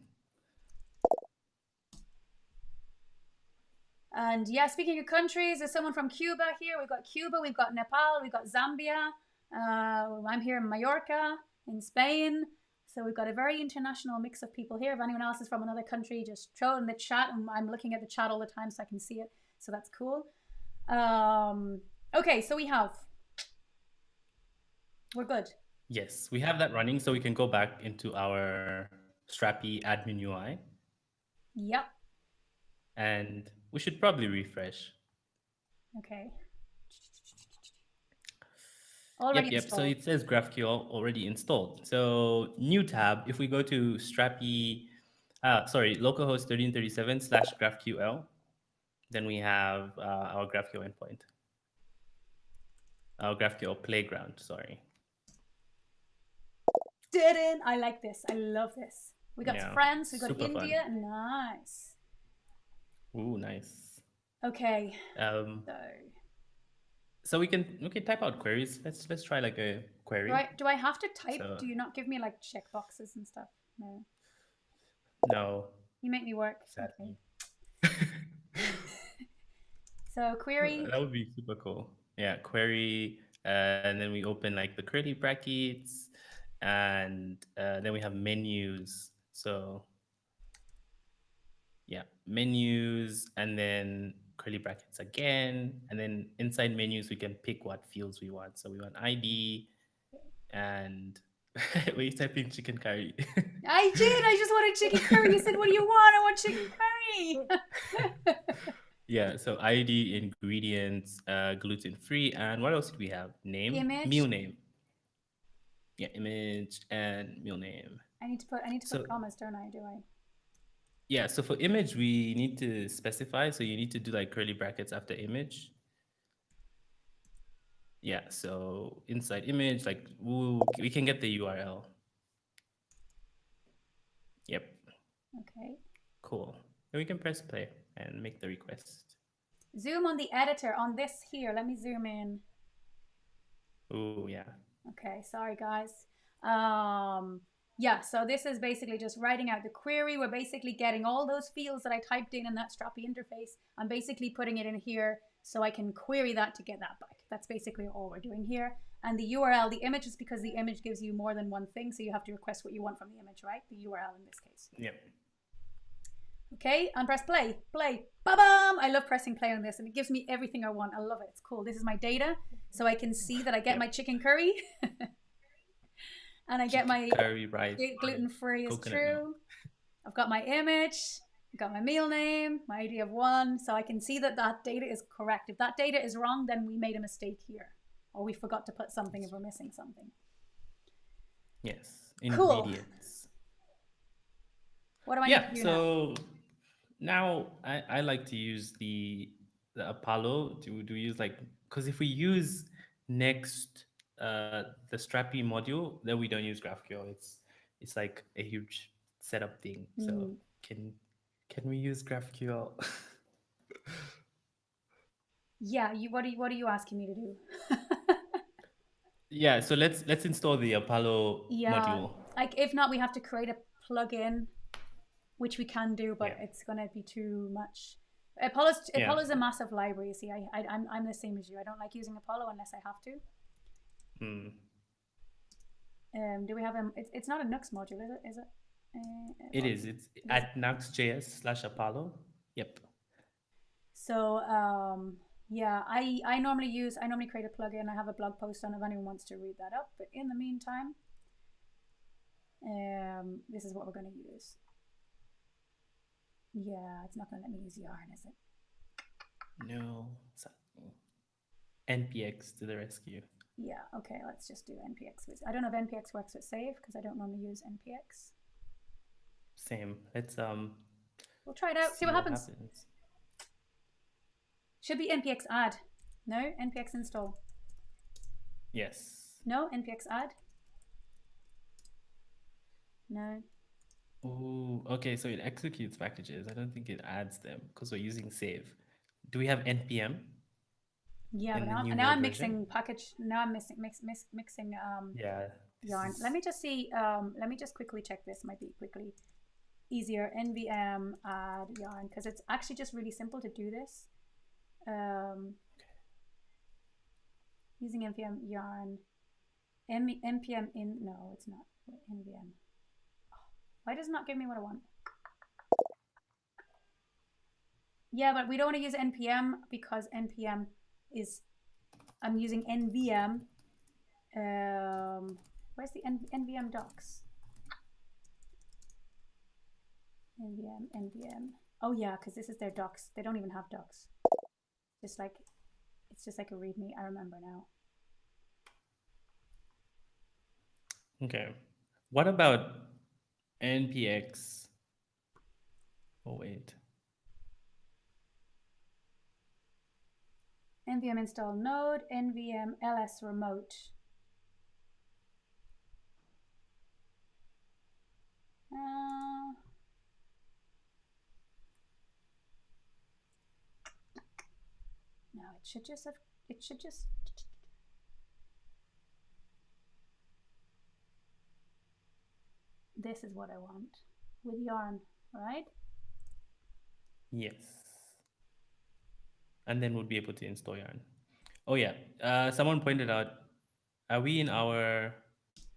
And yeah, speaking of countries, there's someone from Cuba here. We've got Cuba, we've got Nepal, we've got Zambia. I'm here in Mallorca, in Spain. So we've got a very international mix of people here. If anyone else is from another country, just throw it in the chat. And I'm looking at the chat all the time so I can see it. So that's cool. Okay, so we're good. Yes, we have that running, so we can go back into our Strapi admin UI. Yep. And we should probably refresh. Okay. Already yep. So it says GraphQL already installed. So new tab, if we go to Strapi, localhost 1337/GraphQL, then we have our GraphQL endpoint. Our GraphQL Playground, sorry. I like this. I love this. We got France, we got India. Fun. Nice. Ooh, nice. Okay. So we can type out queries. Let's try like a query. Right. Do I have to type? So, do you not give me like checkboxes and stuff? No. No. You make me work. Sadly. Okay. So query. That would be super cool. Yeah, query, and then we open like the curly brackets, and then we have menus. So yeah, menus, and then curly brackets again, and then inside menus we can pick what fields we want. So we want ID, and we type in chicken curry. I did. I just wanted chicken curry. You said, "What do you want?" I want chicken curry. Yeah. So ID, ingredients, gluten-free, and what else did we have? Name, image, meal name. Yeah, image and meal name. I need to put commas, don't I? Do I? Yeah, so for image, we need to specify. So you need to do like curly brackets after image. Yeah, so inside image, like we can get the URL. Yep. Okay. Cool. And we can press play and make the request. Zoom on the editor on this here. Let me zoom in. Oh, yeah. Okay, sorry guys. Yeah, so this is basically just writing out the query. We're basically getting all those fields that I typed in that Strapi interface. I'm basically putting it in here so I can query that to get that back. That's basically all we're doing here. And the URL, the image is because the image gives you more than one thing, so you have to request what you want from the image, right? The URL in this case. Yep. Okay, and press play. Play. Ba-bam! I love pressing play on this, and it gives me everything I want. I love it. It's cool. This is my data, so I can see that I get my chicken curry. And I get my curry, rice, gluten-free is true. I've got my image, I've got my meal name, my ID of 1, so I can see that that data is correct. If that data is wrong, then we made a mistake here, or we forgot to put something if we're missing something. Yes, ingredients. Cool. What do I need to do so now I like to use the Apollo. Do we use like, because if we use Next, the Strapi module, then we don't use GraphQL. It's like a huge setup thing. So can we use GraphQL? Yeah, what are you asking me to do? Yeah, so let's install the Apollo module. Like if not, we have to create a plugin, which we can do, but it's gonna be too much. Apollo's a massive library. See, I'm the same as you. I don't like using Apollo unless I have to. Do we have it's not a Nuxt module, is it? It is. It's at nuxt.js/Apollo. Yep. So Yeah, I normally create a plugin. I have a blog post on if anyone wants to read that up. But in the meantime, this is what we're going to use. Yeah, it's not going to let me use yarn, is it? No. NPX to the rescue. Yeah, okay, let's just do NPX. I don't know if NPX works with save because I don't normally use NPX. Same. Let's We'll try it out, see what happens. Should be NPX add. No, NPX install. Yes. No, NPX add. No. Oh, okay. So it executes packages. I don't think it adds them because we're using save. Do we have npm? Yeah, but in the new now node I'm version? mixing package. Now I'm mixing Yeah. yarn. Let me just see. Let me just quickly check this. Might be quickly easier. NVM add yarn because it's actually just really simple to do this. Using npm yarn. npm in. No, it's not. NVM. Why does it not give me what I want? Yeah, but we don't want to use npm because npm is. I'm using nvm. Where's the nvm docs? nvm. Oh yeah, because this is their docs. They don't even have docs. It's just like a readme. I remember now. Okay. What about npx? Oh wait. nvm install node, nvm ls remote. No, it should just have. It should just. This is what I want with yarn, right? Yes. And then we'll be able to install yarn. Oh yeah. Someone pointed out, are we in our,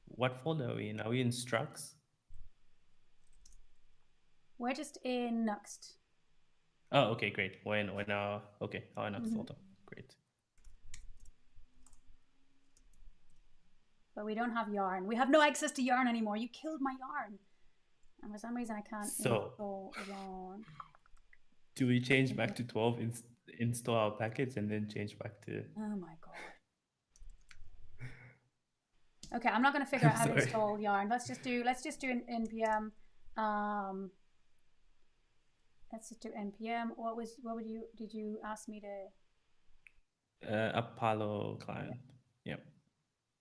what folder are we in? Are we in structs? We're just in Nuxt. Oh, okay, great. When our, okay, our Nuxt folder. Great. But we don't have yarn. We have no access to yarn anymore. You killed my yarn. And for some reason I can't install yarn. Do we change back to 12, install our package, and then change back to... Oh my god. Okay, I'm not going to figure out how to install yarn. Let's just do an npm. Let's just do npm. Did you ask me to? Apollo client. Yeah.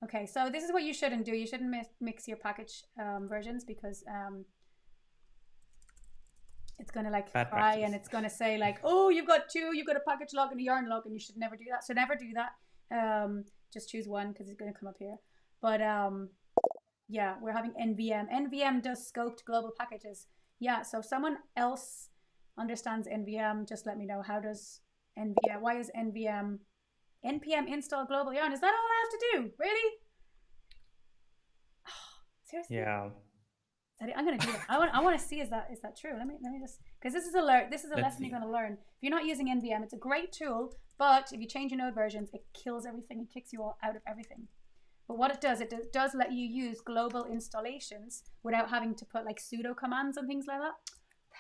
Okay, so this is what you shouldn't do. You shouldn't mix your package versions because it's gonna like Bad cry practice. and it's gonna say like, oh, you've got a package log and a yarn log, and you should never do that. So never do that. Just choose one because it's gonna come up here. But yeah, we're having NVM. NVM does scoped global packages. Yeah, so if someone else understands NVM, just let me know. How does NVM? Why is NVM npm install global yarn? Is that all I have to do? Really? Seriously? Yeah. I'm gonna do that. I want to see is that true. Let me just, because this is a lesson you're gonna learn. If you're not using NVM, it's a great tool, but if you change your node versions, it kills everything. It kicks you all out of everything. But what it does let you use global installations without having to put like sudo commands and things like that.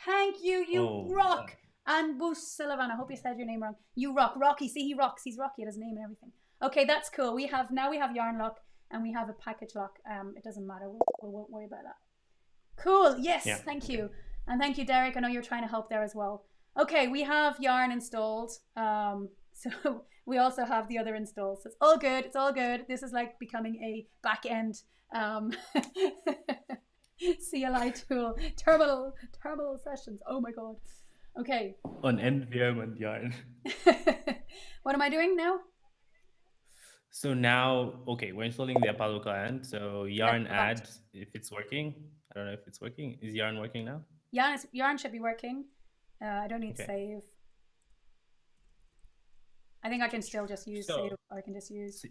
Thank you, you rock. And Boost Sullivan, I hope you said your name wrong. You rock. Rocky, see, he rocks. He's Rocky at his name and everything. Okay, that's cool. We have yarn lock and we have a package lock. It doesn't matter. We won't worry about that. Cool. Yes, yeah, thank you. And thank you, Derek. I know you're trying to help there as well. Okay, we have yarn installed. So we also have the other installs. So it's all good. It's all good. This is like becoming a back end CLI tool. Terminal sessions. Oh my god. Okay. On NVM and yarn. What am I doing now? So now, okay, we're installing the Apollo client. So yarn add, if it's working. I don't know if it's working. Is yarn working now? Yarn should be working. I don't need save. I think I can still just use save, or I can just use.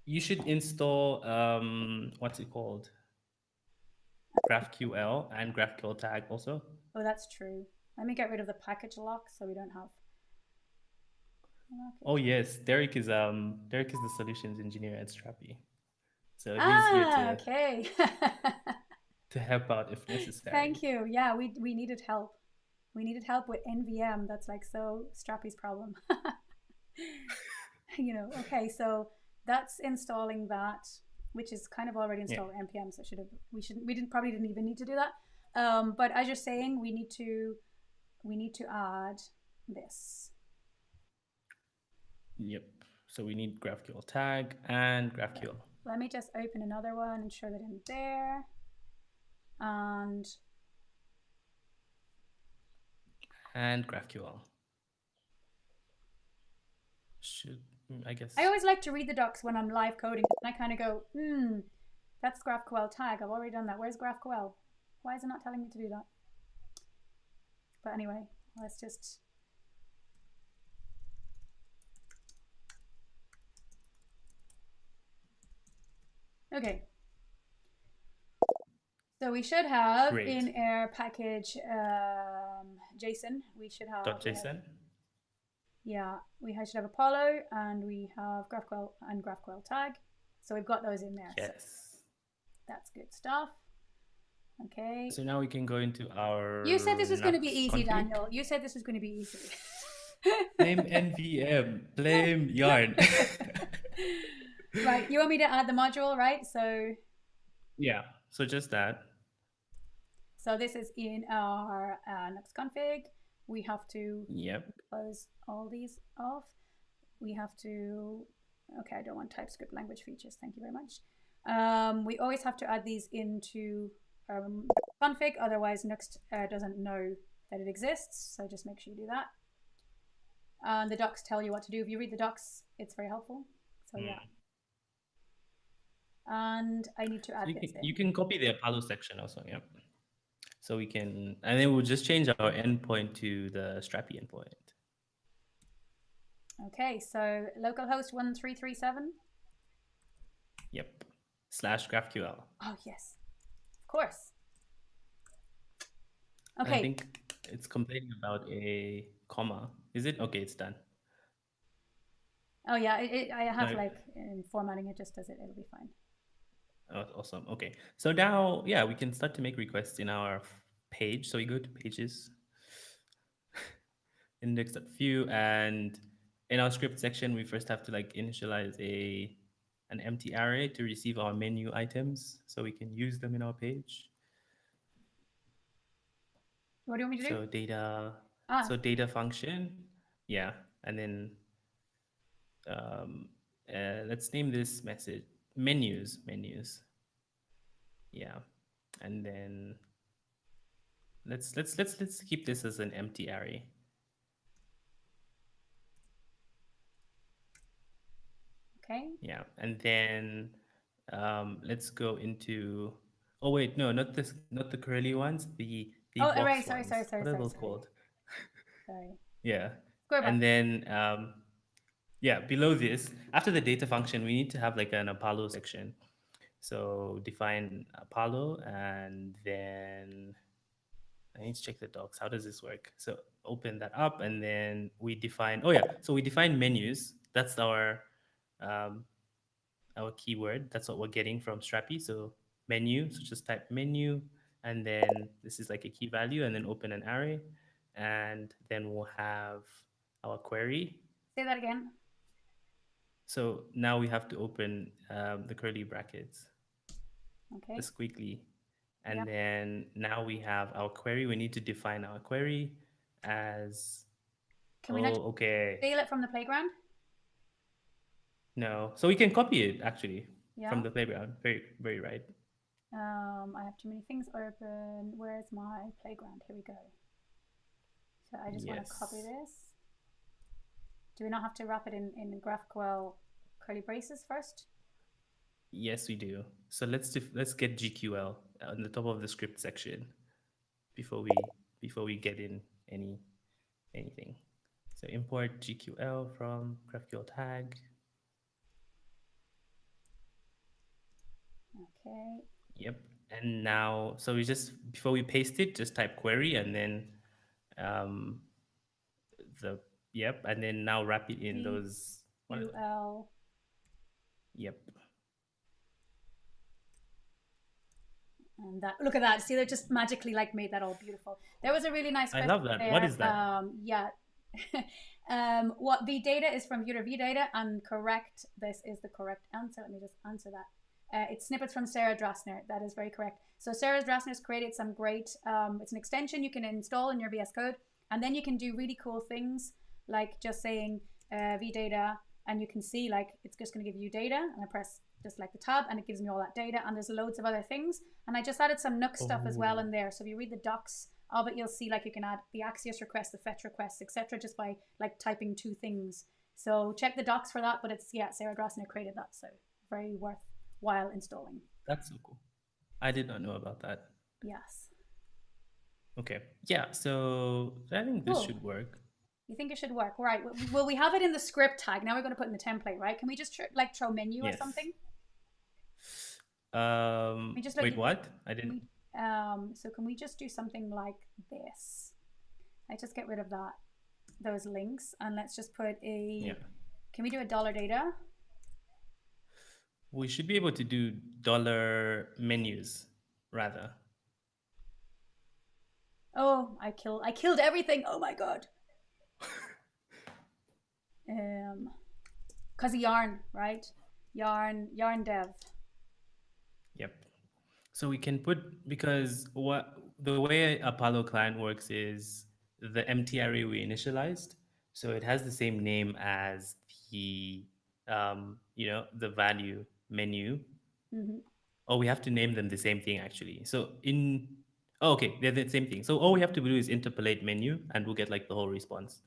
You should install what's it called? GraphQL and GraphQL tag also. Oh, that's true. Let me get rid of the package lock so we don't have. Oh yes, Derek is the solutions engineer at Strapi. So he's here Ah, okay. to help out if necessary. Thank you. Yeah, we needed help. We needed help with NVM. That's like so Strappy's problem. Okay, so that's installing that, which is kind of already Yeah. installed npm. So we didn't probably didn't even need to do that. But as you're saying, we need to add this. Yep. So we need GraphQL tag and GraphQL Let me just open another one and show that in there. And and GraphQL. Should I guess? I always like to read the docs when I'm live coding, and I kind of go, that's GraphQL tag. I've already done that. Where's GraphQL? Why is it not telling me to do that? But anyway, let's just. Okay. So we should have Great. in our package JSON, we should have. .json. Yeah, we should have Apollo, and we have GraphQL and GraphQL tag. So we've got those in there. Yes. So that's good stuff. Okay. So now we can go into our. You said this was going to be Nuxt easy, config. Daniel. You said this was going to be easy. Blame NVM. Blame yarn. Right. You want me to add the module, right? So. Yeah. So just that. So this is in our Nuxt config. We have to close all these off. We have to. Okay, I don't want TypeScript language features. Thank you very much. We always have to add these into config, otherwise Nuxt doesn't know that it exists. So just make sure you do that. And the docs tell you what to do. If you read the docs, it's very helpful. So yeah. And I need to add this in. You can copy the Apollo section also, yeah. So we can, and then we'll just change our endpoint to the Strapi endpoint. Okay, so localhost 1337. Yep. /GraphQL. Oh yes, of course. Okay. I think it's complaining about a comma. Is it? Okay, it's done. Oh yeah, I have in formatting. It just does it. It'll be fine. Oh, awesome. Okay, so now we can start to make requests in our page. So we go to pages, index.view, and in our script section, we first have to initialize an empty array to receive our menu items, so we can use them in our page. What do you want me to do? So data. So data function, yeah, and then let's name this message menus. Yeah, and then let's keep this as an empty array. Okay. Yeah, and then let's go into. Oh wait, no, not the curly ones. The box right. ones. Sorry. What are those called? Sorry. Yeah. Square and then below this, after the data function, we need to have an Apollo section. So define Apollo, and then I need to check the docs. How does this work? So open that up, and then we define. Oh yeah, so we define menus. That's our keyword. That's what we're getting from Strapi. So menu. So just type menu, and then this is a key value, and then open an array, and then we'll have our query. Say that again. So now we have to open the curly brackets. Okay. The squiggly. And then now we have our query. We need to define our query as. Can we not steal it from the playground? No. So we can copy it actually from the playground. Very, very right. I have too many things open. Where's my playground? Here we go. So I just want to copy this. Do we not have to wrap it in GraphQL curly braces first? Yes, we do. So let's get GQL on the top of the script section before we get in anything. So import GQL from GraphQL tag. Okay. Yep. And now, so we before we paste it, just type query, and then the Yep. And then now wrap it in those. What? GQL. Yep. And that, look at that. See, they just magically like made that all beautiful. There was a really nice I question love that. What there. is that? Yeah. What vdata is from viewer vdata, and correct. This is the correct answer. Let me just answer that. It's snippets from Sarah Drasner. That is very correct. So Sarah Drasner's created some great. It's an extension you can install in your VS Code, and then you can do really cool things like just saying vdata, and you can see like it's just going to give you data, and I press just like the tab, and it gives me all that data, and there's loads of other things. And I just added some Nuxt stuff as well Oh, in there. So if you read the docs of it, you'll see like you can add the Axios requests, the fetch requests, etc., just by like typing two things. So check the docs for that. But it's Sarah Drasner created that, so very worthwhile installing. that's so cool. I did not know about that. Yes. Okay. Yeah. So I think this Cool. should work. You think it should work, right? Well, we have it in the script tag. Now we're going to put in the template, right? Can we just like throw menu or Yes. something? We just look. Wait, what? I Can didn't. we? So can we just do something like this? I just get rid of those links, and let's just put Yeah. a. Can we do a dollar data? We should be able to do dollar menus rather. Oh, I killed everything. Oh my god. Cause of yarn, right? Yarn dev. Yep. So we can put, because what the way Apollo client works is the empty array we initialized. So it has the same name as the the value menu. Mm-hmm. Oh, we have to name them the same thing actually. So in oh, okay, they're the same thing. So all we have to do is interpolate menu, and we'll get like the whole response.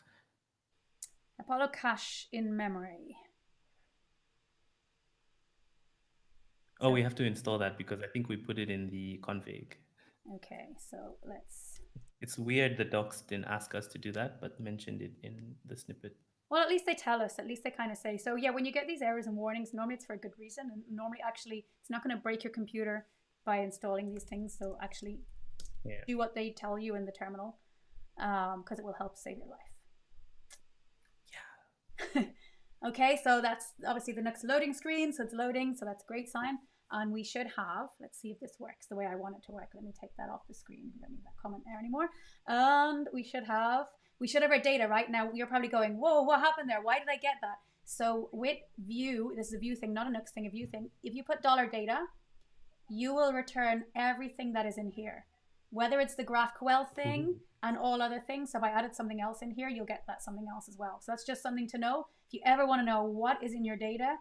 Apollo cache in memory. Oh, So we have to install that because I think we put it in the config. okay, so let's. It's weird the docs didn't ask us to do that, but mentioned it in the snippet. Well, at least they tell us. At least they kind of say. So yeah, when you get these errors and warnings, normally it's for a good reason, and normally actually it's not going to break your computer by installing these things. So actually, Yeah. do what they tell you in the terminal, because it will help save your life. Yeah. Okay, so that's obviously the next loading screen. So it's loading, so that's a great sign. And we should have, let's see if this works the way I want it to work. Let me take that off the screen. We don't need that comment there anymore. And we should have our data right now. You're probably going, whoa, what happened there? Why did I get that? So with view, this is a view thing, not a Nuxt thing, a view thing. If you put dollar data, you will return everything that is in here, whether it's the GraphQL thing and all other things. So if I added something else in here, you'll get that something else as well. So that's just something to know. If you ever want to know what is in your data,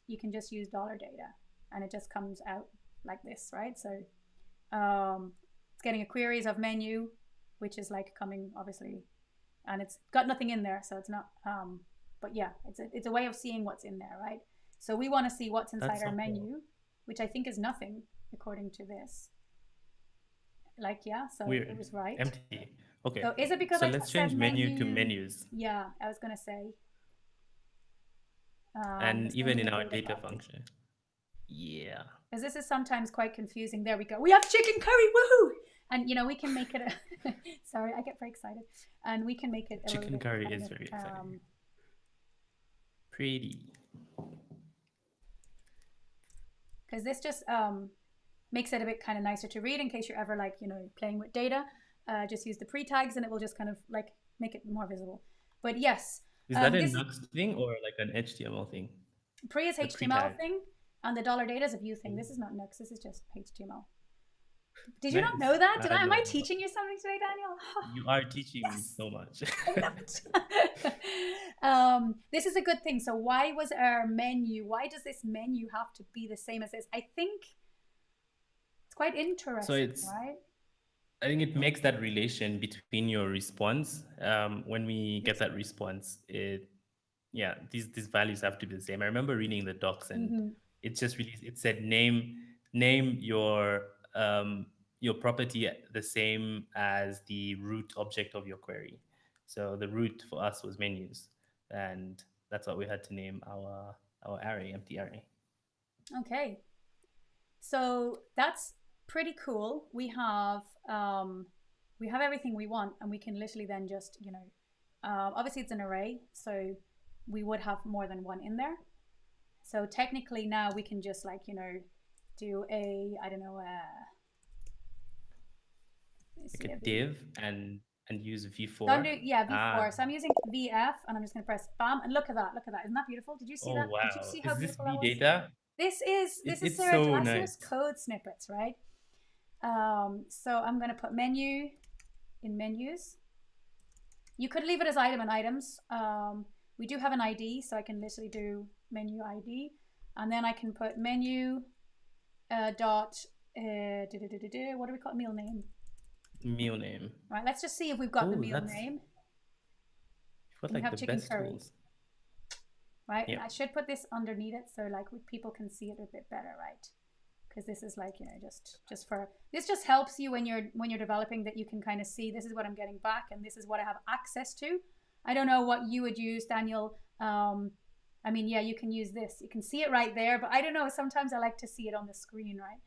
you can just use dollar data, and it just comes out like this, right? So it's getting a queries of menu, which is like coming obviously, and it's got nothing in there, so it's not. But yeah, it's a way of seeing what's in there, right? So we want to see what's inside That's our so cool. menu, which I think is nothing according to this. Like yeah, so it Weird. was right. Empty. Okay. So is it because So I let's said change menu to menu? menus. Yeah, I was gonna say And this even menu in and our data data property. function. Yeah. Because this is sometimes quite confusing. There we go. We have chicken curry, woohoo! And we can make it. Sorry, I get very excited, and we can make it a little Chicken bit curry kind is of very exciting. Pretty. because this just makes it a bit kind of nicer to read in case you're ever like playing with data. Just use the pre tags, and it will just kind of like make it more visible. But yes, Is that a this Nuxt thing or like an HTML thing? pre is The HTML pre-tag. thing, and the dollar data is a view thing. This is not Nuxt. This is just HTML. Did you not Nice. know that? I had Am no I idea. teaching you something today, Daniel? You are teaching me Yes, so much. I love it. This is a good thing. So why was our menu? Why does this menu have to be the same as this? I think it's quite So interesting, right? I think it makes that relation between your response. When we get that response, yeah, these values have to be the same. I remember reading the docs, and Mm-hmm. it said name your property the same as the root object of your query. So the root for us was menus, and that's what we had to name our array, empty array. Okay, so that's pretty cool. We have everything we want, and we can literally then just Obviously it's an array, so we would have more than one in there. So technically now we can just like, do a, I don't know, Like a div and use don't v4. do, yeah, Ah, v4. So I'm using vf and I'm just going to press bam and look at that. Look at that. Isn't that beautiful? Did you see oh that? Did you wow. see how Is this beautiful that v was? data? This is It's Sarah so Glacier's nice. code snippets, right? So I'm going to put menu in menus. You could leave it as item and items. We do have an ID, so I can literally do menu ID, and then I can put menu dot what do we call it? Meal name? Meal name. Right. Let's just see if we've got the Oh, meal that's name. you've got And we like have the chicken best curry, tools. right? And Yeah. I should put this underneath it so like people can see it a bit better, right? Because this is like, just for, this just helps you when you're developing, that you can kind of see this is what I'm getting back and this is what I have access to. I don't know what you would use, Daniel. I mean, yeah, you can use this. You can see it right there, but I don't know. Sometimes I like to see it on the screen, right?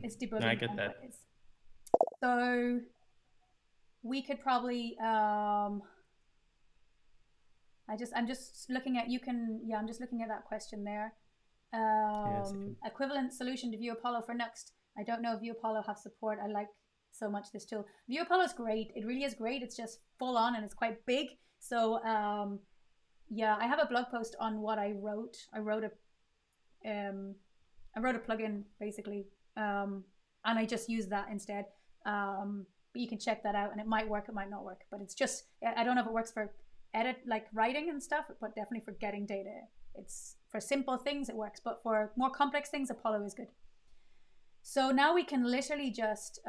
It's I debugging get that. anyways. So we could probably I'm just looking at, I'm just looking at that question there. Yeah, same. Equivalent solution to View Apollo for Nuxt. I don't know if View Apollo have support. I like so much this tool. View Apollo is great. It really is great. It's just full on and it's quite big. So yeah, I have a blog post on what I wrote. I wrote a plugin basically, and I just used that instead. But you can check that out, and it might work, it might not work. But it's just, I don't know if it works for edit, like writing and stuff, but definitely for getting data. It's for simple things it works, but for more complex things, Apollo is good. So now we can literally just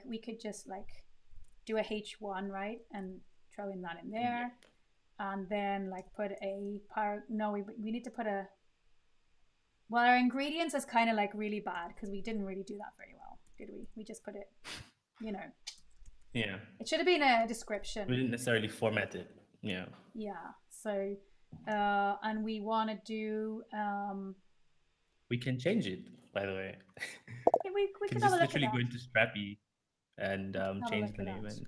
we could just like do a h1, right, and throw in that in there. Yep. And then like put a no, we need to put a, well, our ingredients is kind of like really bad because we didn't really do that very well, did we? We just put it, Yeah. it should have been a description. We didn't necessarily format it. Yeah. Yeah. So and we want to do We can change it, by the way. we can can have a just look at literally that. go into Strapi and Have a change look the at name that.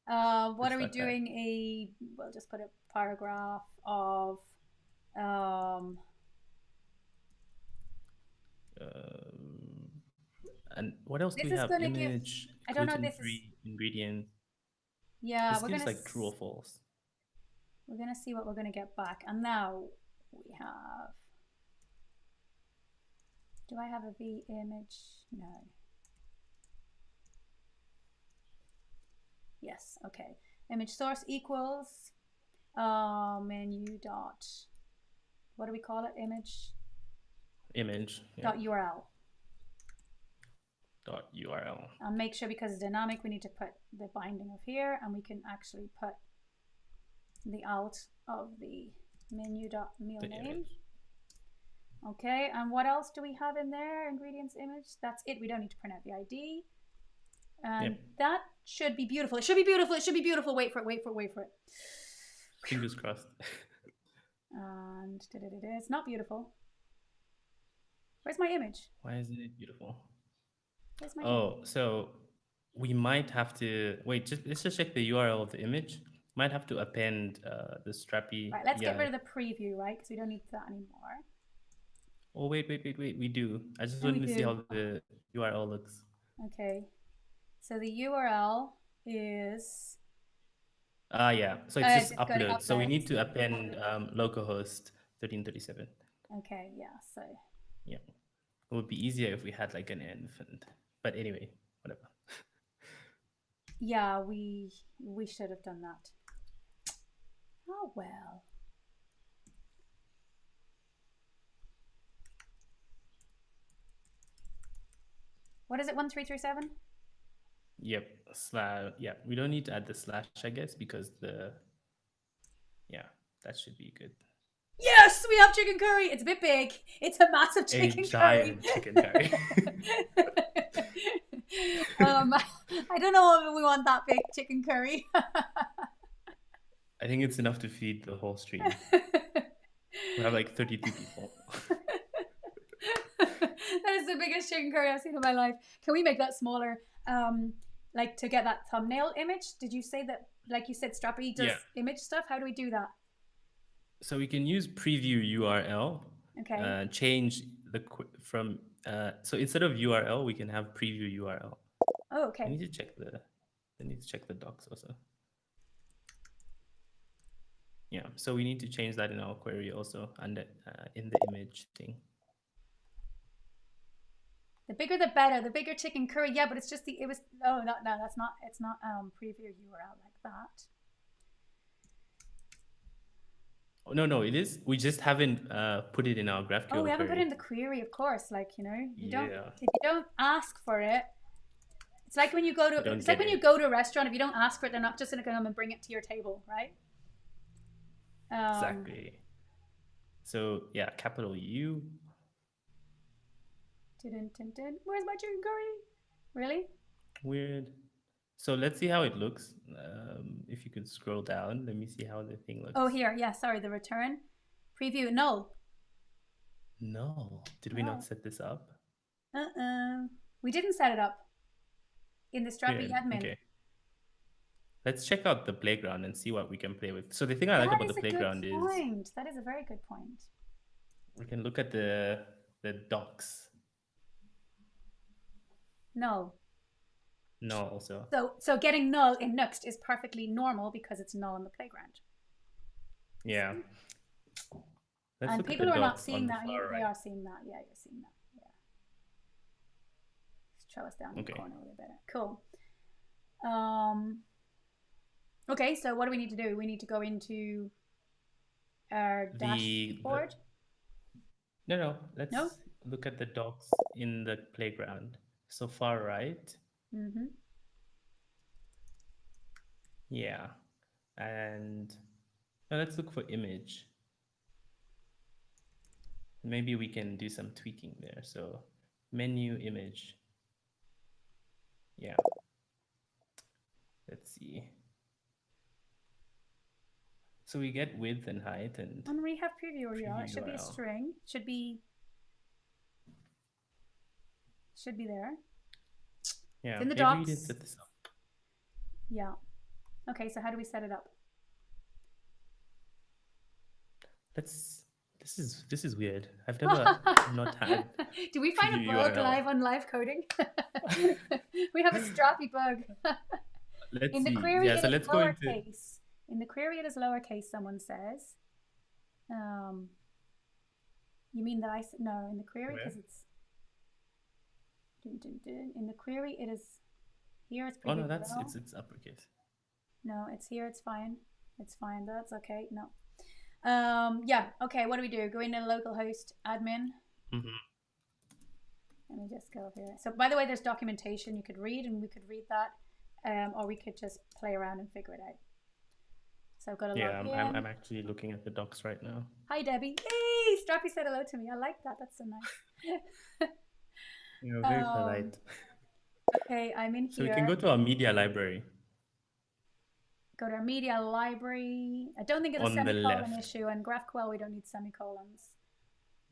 and What are we like that. doing? We'll just put a paragraph of and what else do this we is have? gonna give, Image, I don't know, this is, gluten-free ingredients. yeah, This gives like true or false. we're gonna see what we're gonna get back. And now we have, do I have a v image? No. Yes. Okay. Image source equals menu dot, what do we call it? Image dot URL. Dot URL. And make sure, because it's dynamic, we need to put the binding of here, and we can actually put the alt of the menu dot meal name. Image. Okay, and what else do we have in there? Ingredients image. That's it. We don't need to print out the ID. And that should be beautiful. It should be beautiful. It should be beautiful. Wait for it. Wait for it. Wait for it. Fingers crossed. And it's not beautiful. Where's my image? Why isn't it beautiful? Where's my image? So we might have to wait. Let's just check the URL of the image. Might have to append the Strapi. Right. Let's get rid of the preview, right? Because we don't need that anymore. Oh wait. We do. I just wanted to see how the URL looks. Okay. So the URL is. Yeah. So it's just upload. So we need to append localhost 1337. Okay. Yeah. So. Yeah. It would be easier if we had like an env, but anyway, whatever. Yeah, we should have done that. Oh well. What is it? 1337? Yep. Yeah. We don't need to add the slash, I guess, because that should be good. Yes, we have chicken curry. It's a bit big. It's a massive chicken giant chicken curry. I don't know if we want that big chicken curry. I think it's enough to feed the whole stream. We have like 32 people. That is the biggest chicken curry I've seen in my life. Can we make that smaller? Like to get that thumbnail image? Did you say that like you said, Strapi does Yeah. image stuff. How do we do that? So we can use preview URL, Okay. change from so instead of URL, we can have preview URL. Oh, I okay. need to check the docs also. Yeah, so we need to change that in our query also under in the image thing. The bigger the better. The bigger chicken curry. Yeah, but it's just it was. Oh no, that's not. It's not preview URL like that. Oh, no, it is. We just haven't put it in our Oh, we GraphQL haven't put it query. in the query, of course. Like, you know, you don't Yeah, if you don't ask for it. It's like when you go to we don't it's like get when you it. go to a restaurant. If you don't ask for it, they're not just going to come and bring it to your table, right? Exactly. So yeah, capital U. Where's my chicken curry? Really? Weird. So let's see how it looks. If you could scroll down, let me see how the thing Oh, looks. here. Yeah, sorry. The return preview null. No, did we not No. set this up? We didn't set it up in the Strapi Weird. admin. Okay. Let's check out the playground and see what we can play with. So the thing I like That about the is a good playground is point. That is a very good point. we can look at the docs. Null. No, also. So getting null in Nuxt is perfectly normal because it's null in the playground. Yeah. Let's And look at people the who are not docs seeing on the that, far they right. are seeing that. Yeah, you're seeing that. Yeah. Let's show us down in the corner a little bit. Cool. Okay, so what do we need to do? We need to go into our dashboard. No. Let's No? look at the docs in the playground. So far right. Mm-hmm. Yeah. And now let's look for image. Maybe we can do some tweaking there. So menu image. Yeah. Let's see. So we get width and height and we have preview URL. It should be a URL. string. Should be there. Yeah. It's in the Maybe docs. we didn't set this up. Yeah. Okay, so how do we set it up? This is weird. I've never not had. Do we find a bug URL. live on live coding? We have a Strapi bug. Let's in the see. query, Yeah, so it let's is go into. lowercase. In the query, it is lowercase. Someone says. You mean that I no in the query because it's. In the query, it is. Here it's. Oh no, it's uppercase. No, it's here. It's fine. It's fine. That's okay. No. Yeah. Okay. What do we do? Go into localhost admin. Mm-hmm. Let me just go here. So, by the way, there's documentation you could read, and we could read that, or we could just play around and figure it out. So I've got to log in. I'm actually looking at the docs right now. Hi, Debbie. Hey, Strapi said hello to me. I like that. That's so nice. You're very polite. Okay, I'm in here. So we can go to our media library. Go to our media library. I don't think it's a semicolon issue, and GraphQL we don't need semicolons.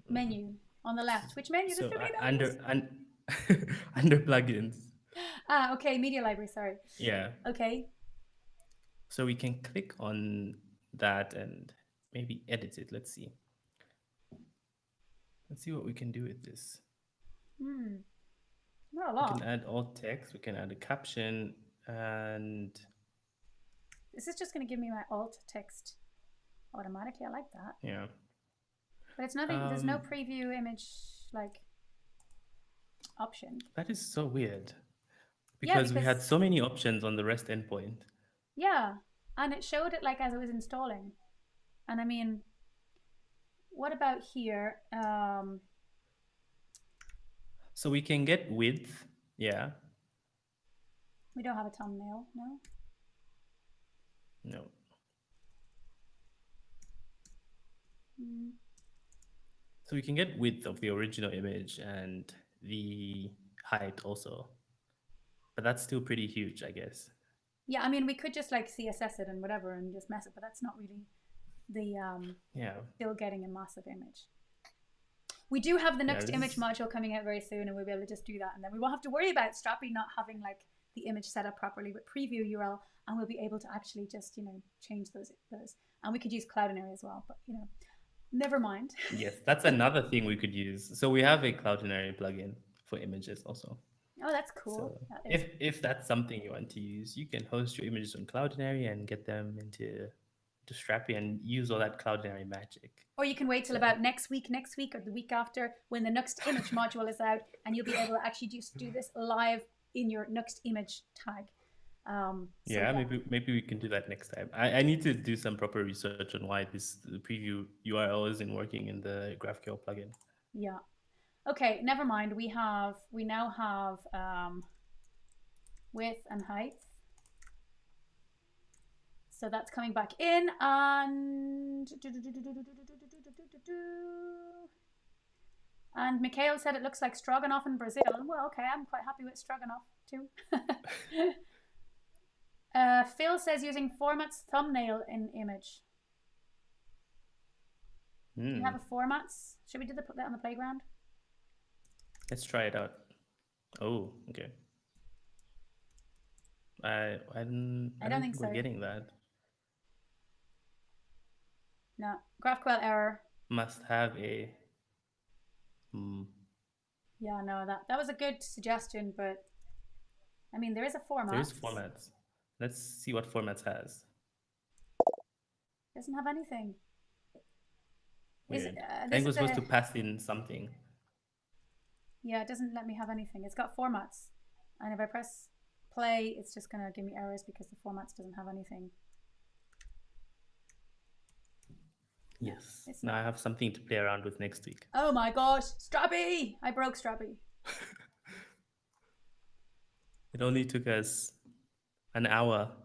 Menu on the left. Which menu? So under plugins. Okay, media library. Sorry. Yeah. Okay. So we can click on that and maybe edit it. Let's see. Let's see what we can do with this. Not a lot. We can add alt text. We can add a caption, and this is just going to give me my alt text automatically. I like that. Yeah. But it's nothing. There's no preview image like option. That is so weird. Because we had so many options on the REST endpoint. Yeah, and it showed it like as it was installing. And I mean, what about here? So we can get width, yeah. We don't have a thumbnail, no? No. So we can get width of the original image and the height also. But that's still pretty huge, I guess. Yeah, I mean, we could just like CSS it and whatever and just mess it, but that's not really the still getting a massive image. We do have the Nuxt image module coming out very soon, and we'll be able to just do that, and then we won't have to worry about Strapi not having like the image set up properly with preview URL, and we'll be able to actually just, change those. And we could use Cloudinary as well, but, never mind. Yes, that's another thing we could use. So we have a Cloudinary plugin for images also. Oh, that's cool. So That is. if that's something you want to use, you can host your images on Cloudinary and get them into Strapi and use all that Cloudinary magic. Or you can wait till about next week, or the week after, when the Nuxt image module is out, and you'll be able to actually just do this live in your Nuxt image tag. Maybe we can do that next time. I need to do some proper research on why this preview URL isn't working in the GraphQL plugin. Yeah. Okay, never mind. We now have width and height. So that's coming back in, and Mikhail said it looks like stroganoff in Brazil. Well, okay, I'm quite happy with stroganoff too. Phil says using formats thumbnail in image. Do you have a formats? Should we put that on the playground? Let's try it out. Oh, okay. I don't think we're getting that. No, GraphQL error. Must have a. Yeah, no, that was a good suggestion, but I mean, there is a format. There is formats. Let's see what formats has. Doesn't have anything. I think we're supposed to pass in something. Yeah, it doesn't let me have anything. It's got formats, and if I press play, it's just gonna give me errors because the formats doesn't have anything. Yes. Now I have something to play around with next week. Oh my gosh, Strapi! I broke Strapi. It only took us an hour.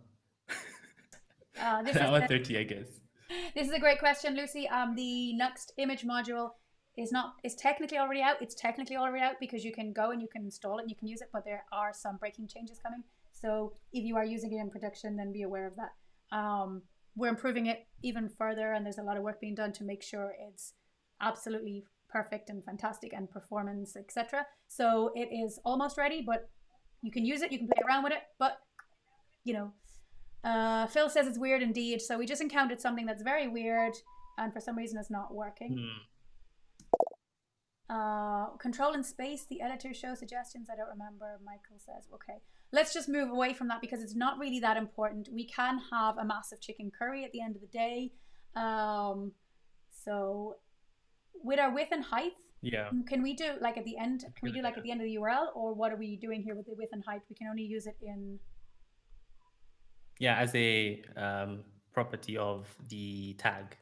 An hour 30, I guess. This is a great question, Lucy. The Nuxt image module is technically already out. It's technically already out because you can go and you can install it and you can use it, but there are some breaking changes coming. So if you are using it in production, then be aware of that. We're improving it even further, and there's a lot of work being done to make sure it's absolutely perfect and fantastic and performance, etc. So it is almost ready, but you can use it, you can play around with it, but Phil says it's weird indeed. So we just encountered something that's very weird, and for some reason it's not working. Control and space, the editor show suggestions. I don't remember. Michael says, okay, let's just move away from that because it's not really that important. We can have a massive chicken curry at the end of the day. So with our width and height, can we do like at the end? Can we do like at the end of the URL, or what are we doing here with the width and height? We can only use it in. Yeah, as a property of the tag,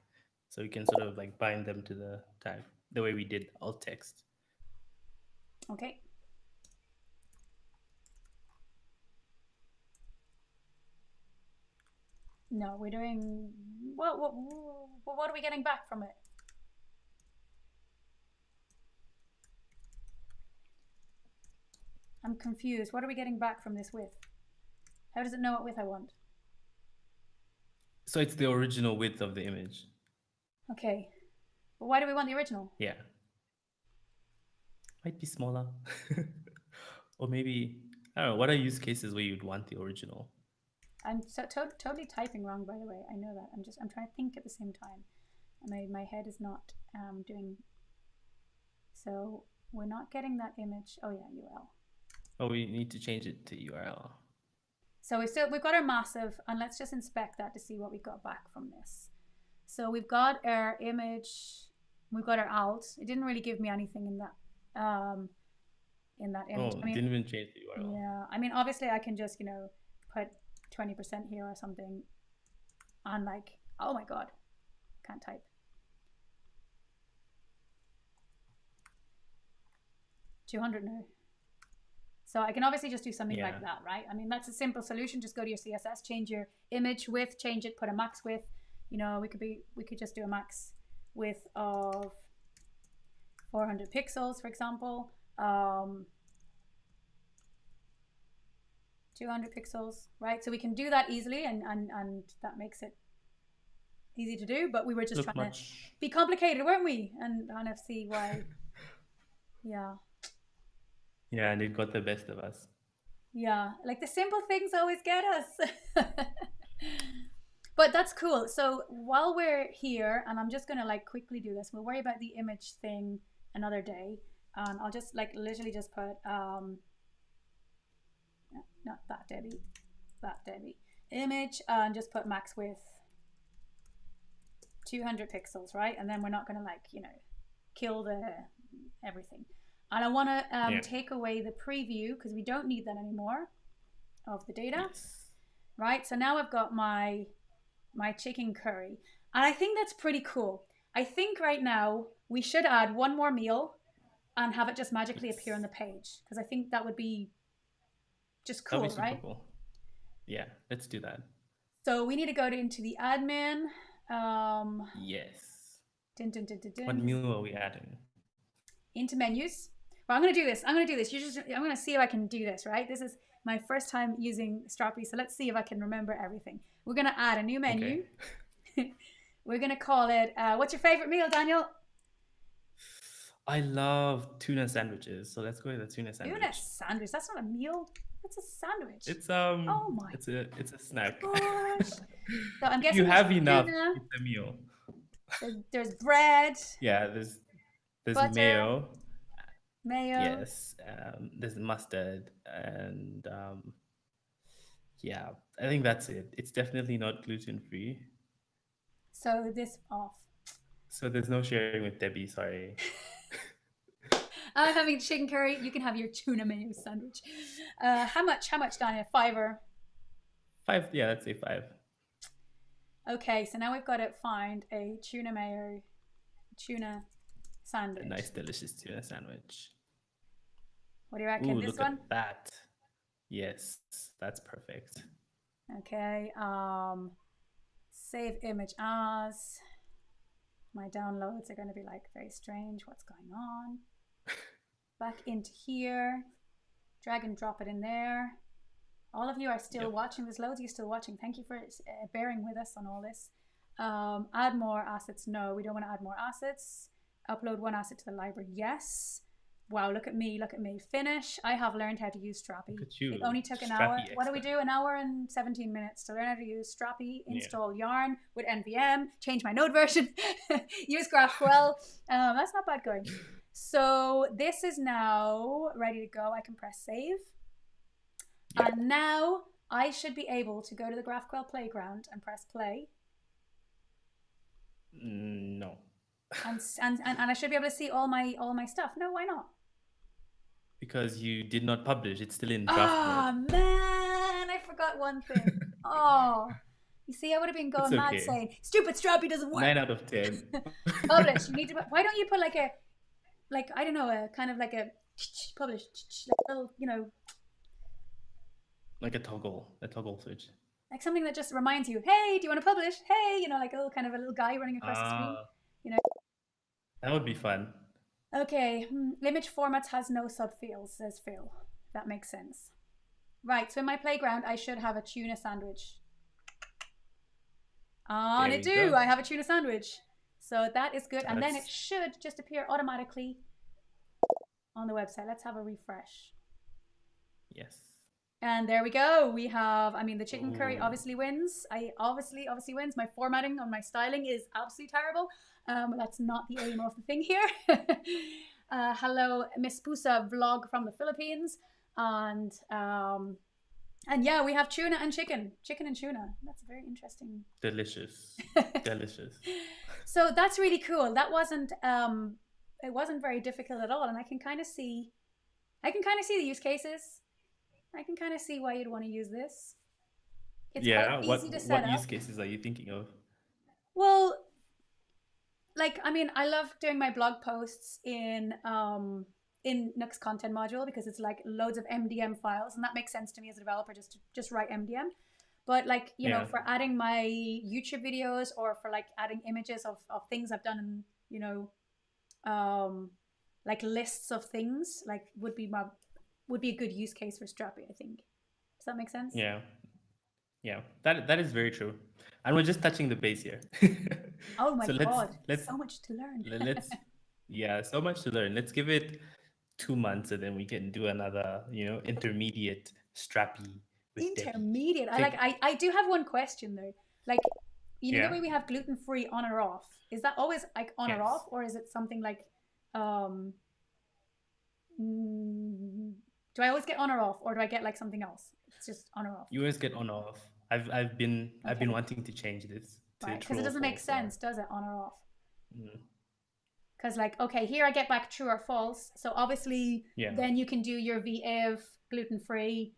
so we can sort of like bind them to the tag the way we did alt text. Okay. No, we're doing what are we getting back from it? I'm confused. What are we getting back from this width? How does it know what width I want? So it's the original width of the image. Okay. But why do we want the original? Yeah. Might be smaller. Or maybe, I don't know, what are use cases where you'd want the original? I'm totally typing wrong, by the way. I know that. I'm trying to think at the same time. My head is not doing. So we're not getting that image. Oh yeah, URL. Oh, we need to change it to URL. So we've got our massive, and let's just inspect that to see what we got back from this. So we've got our image, we've got our alt. It didn't really give me anything in that image. Oh, it didn't even change the URL. Yeah, I mean, obviously I can just, put 20% here or something, and like, oh my god, can't type. $200 now. So I can obviously just do something like that, right? I mean, that's a simple solution. Just go to your CSS, change your image width, change it, put a max width. We could just do a max width of 400 pixels, for example. 200 pixels, right? So we can do that easily, and that makes it easy to do. But we were just trying to be complicated, weren't we? And kind of see why. Yeah. Yeah, and it got the best of us. Yeah, like the simple things always get us. But that's cool. So while we're here, and I'm just gonna like quickly do this, we'll worry about the image thing another day. I'll just like literally just put not that Debbie image, and just put max width 200 pixels, right? And then we're not gonna like kill the everything. And I want to Yeah. take away the preview because we don't need that anymore of the data, Yes. right? So now I've got my chicken curry, and I think that's pretty cool. I think right now we should add one more meal and have it just magically appear on Yes. the page because I think that would be just That'll be cool, super right? cool. Yeah, let's do that. So we need to go into the admin. Um, Yes. dun, dun, dun, dun, What dun, meal are we adding? into menus. Well, I'm gonna do this. I'm gonna do this. I'm gonna see if I can do this. Right. This is my first time using Strapi, so let's see if I can remember everything. We're gonna add a new menu. Okay. We're gonna call it. What's your favorite meal, Daniel? I love tuna sandwiches, so let's go with a tuna Tuna sandwich. sandwich. That's not a meal. That's a sandwich. It's Oh my it's a snack. gosh. So I'm If you guessing there's have enough, tuna. it's a meal. There's bread, Yeah, there's butter, mayo. mayo. Yes, there's mustard, and yeah, I think that's it. It's definitely not gluten free, So this off. so there's no sharing with Debbie. Sorry. I'm having chicken curry. You can have your tuna mayo sandwich. How much? How much, Daniel? Fiver. 5. Yeah, let's say 5. Okay, so now we've got to find a tuna mayo tuna A sandwich. nice, delicious tuna sandwich. What do you reckon? Ooh, This look one? at that. Yes, that's perfect. Okay. Save image as. My downloads are going to be like very strange. What's going on? Back into here. Drag and drop it in there. All of you are still Yep. watching. There's loads of you still watching. Thank you for bearing with us on all this. Add more assets. No, we don't want to add more assets. Upload one asset to the library. Yes. Wow, look at me. Look at me. Finish. I have learned how to use Strapi. Look at you, It only took an hour. Strapi What do we expert. do? An hour and 17 minutes to learn how to use Strapi, Yeah. install Yarn with NVM, change my node version, use GraphQL. That's not bad going. So this is now ready to go. I can press save. Yeah. And now I should be able to go to the Graphql Playground and press play. No. And I should be able to see all my stuff. No, why not? Because you did not publish. It's still in draft Ah, mode. man, I forgot one thing. Oh, you see, I would have been going It's mad okay. saying, stupid Strapi doesn't work. 9 out of 10. Publish. You need to, why don't you put like I don't know, a kind of like a publish, like a little, Like a toggle switch. like something that just reminds you, hey, do you want to publish? Hey, like a little kind of a little guy running across the screen. That would be fun. Okay, image formats has no subfields, says Phil. That makes sense. Right, so in my playground, I should have a tuna sandwich. And I do. I have a tuna sandwich. So that is good. And then it should just appear automatically on the website. Let's have a refresh. Yes. And there we go. We have, the chicken curry obviously wins. Obviously wins. My formatting on my styling is absolutely terrible. That's not the aim of the thing here. Hello, Miss Pusa vlog from the Philippines. And yeah, we have tuna and chicken and tuna. That's very interesting. Delicious. Delicious. So that's really cool. That wasn't it wasn't very difficult at all, and I can kind of see the use cases. I can kind of see why you'd want to use this. It's quite easy to set up. What use cases are you thinking of? Well, I love doing my blog posts in Nuxt content module because it's like loads of MDM files, and that makes sense to me as a developer just write MDM. But for adding my YouTube videos or for like adding images of things I've done and like lists of things would be a good use case for Strapi, I think. Does that make sense? Yeah. That is very true. And we're just touching the base here. Oh my God. Let's so much to learn. So much to learn. Let's give it 2 months and then we can do another, intermediate Strapi with Debbie. Intermediate. I like. Think, I do have one question though. Like, you know the yeah, way we have gluten free on or off. Is that always like on or off, yes. or is it something like, um, mm, do I always get on or off, or do I get like something else? It's just on or off. You always get on or off. I've been Okay, wanting to change this to right. Because true it or doesn't make false or sense, does it? On or off. mm, Because like, okay, here I get back true or false. So obviously, yeah, then you can do your VIV gluten free,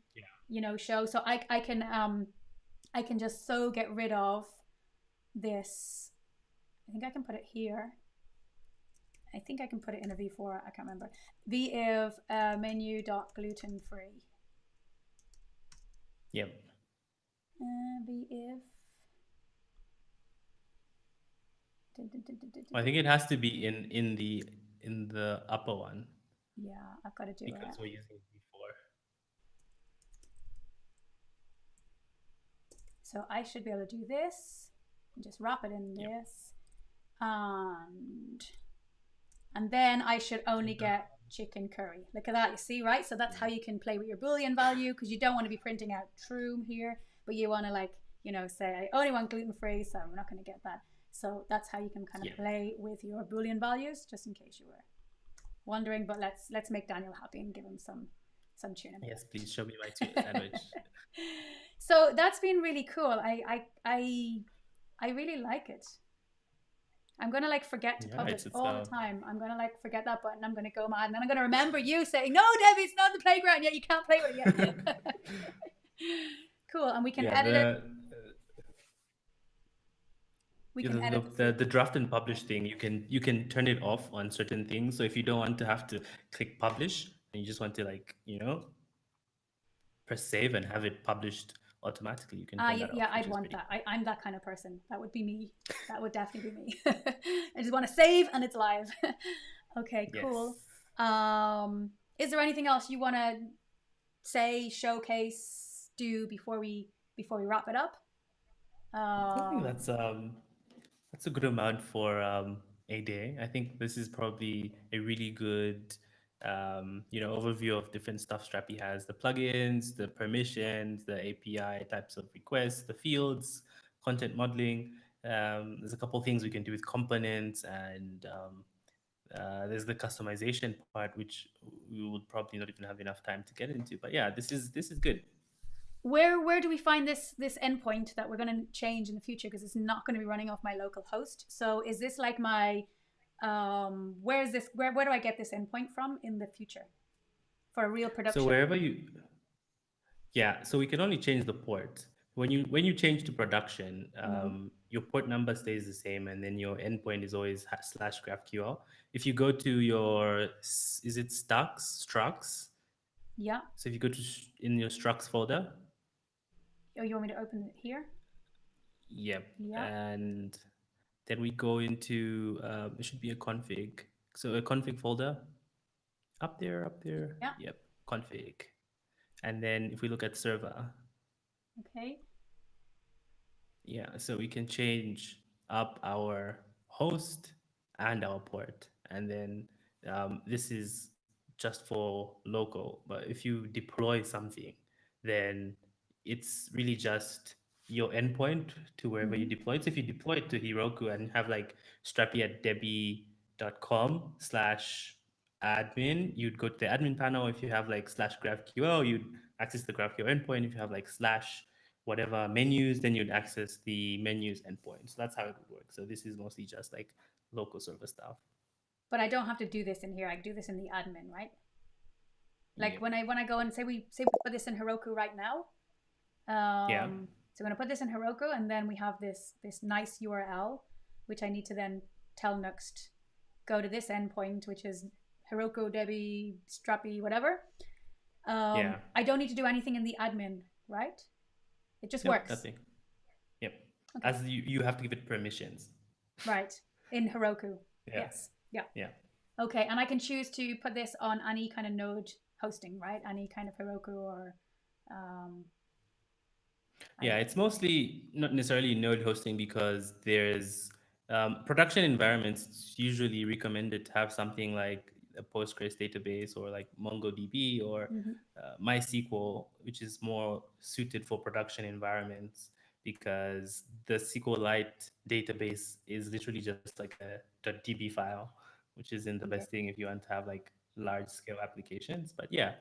yeah, show. So I can just so get rid of this. I think I can put it here. I think I can put it in a V4. I can't remember. VIV menu dot gluten free. yep. VIV. I think it has to be in the upper one Yeah, I've got to do because it. we're using it before. So I should be able to do this and just wrap it in Yep. this. And then I should only And, get chicken curry. Look at that, you see, right? So that's how you can play with your Boolean value, because you don't want to be printing out true here, but you want to like, say I only want gluten-free, so we're not going to get that. So that's how you can kind of yeah. play with your Boolean values, just in case you were wondering. But let's make Daniel happy and give him some tuna. Yes, please show me my tuna sandwich. So that's been really cool. I really like it. I'm gonna like forget to Yeah, publish it's all the time. I'm gonna like forget that button. I'm gonna go mad, and then I'm gonna remember you saying, "No, Debbie, it's not the playground yet. You can't play with it yet." Cool, and we can yeah. edit it. The We Yeah, can the, edit the the food. the draft and publish thing, you can turn it off on certain things. So if you don't want to have to click publish and you just want to like press save and have it published automatically, you can turn that off, Yeah, which I'd is want pretty that. cool. I'm that kind of person. That would be me. That would definitely be me. I just want to save and it's live. Okay, cool. Yes. Is there anything else you want to say, showcase, do before we wrap it up? I think Um, that's a good amount for a day. I think this is probably a really good overview of different stuff Strapi has: the plugins, the permissions, the API types of requests, the fields, content modeling. There's a couple things we can do with components, and there's the customization part, which we would probably not even have enough time to get into. But yeah, this is good. where do we find this endpoint that we're going to change in the future, because it's not going to be running off my local host? So is this like my where is this where do I get this endpoint from in the future for a real So production? wherever you Yeah, so we can only change the port. When you change to production, Mm-hmm. your port number stays the same, and then your endpoint is always slash GraphQL. If you go to is it structs? Yeah. So if you go to in your structs folder, Oh, you want me to open it here? yep, Yeah. and then we go into it should be a config. So a config folder up there, Yeah. yep, config, and then if we look at server, Okay. yeah, so we can change up our host and our port. And then this is just for local. But if you deploy something, then it's really just your endpoint to wherever you Mm-hmm. deploy it. So if you deploy it to Heroku and have like strapi at debbie.com/admin, you'd go to the admin panel. If you have like slash GraphQL, you'd access the GraphQL endpoint. If you have like slash whatever menus, then you'd access the menus endpoint. So that's how it would work. So this is mostly just like local server stuff. But I don't have to do this in here. I do this in the admin, right? Like Yep. when I go and say we put this in Heroku right now. Yeah. So I'm going to put this in Heroku, and then we have this nice URL, which I need to then tell Nuxt go to this endpoint, which is Heroku, Debbie, Strapi, whatever. Yeah. I don't need to do anything in the admin, right? It just Nope. works. Nothing. Yep. Okay. As you have to give it permissions. Right. In Heroku. Yeah. Yes. Yeah. Yeah. Okay. And I can choose to put this on any kind of node hosting, right? Any kind of Heroku or um, Yeah, it's mostly not necessarily node hosting because there's production environments. It's usually recommended to have something like a Postgres database or like MongoDB or Mm-hmm. MySQL, which is more suited for production environments because the SQLite database is literally just like a .db file, which isn't the best Okay. thing if you want to have like large scale applications. But yeah,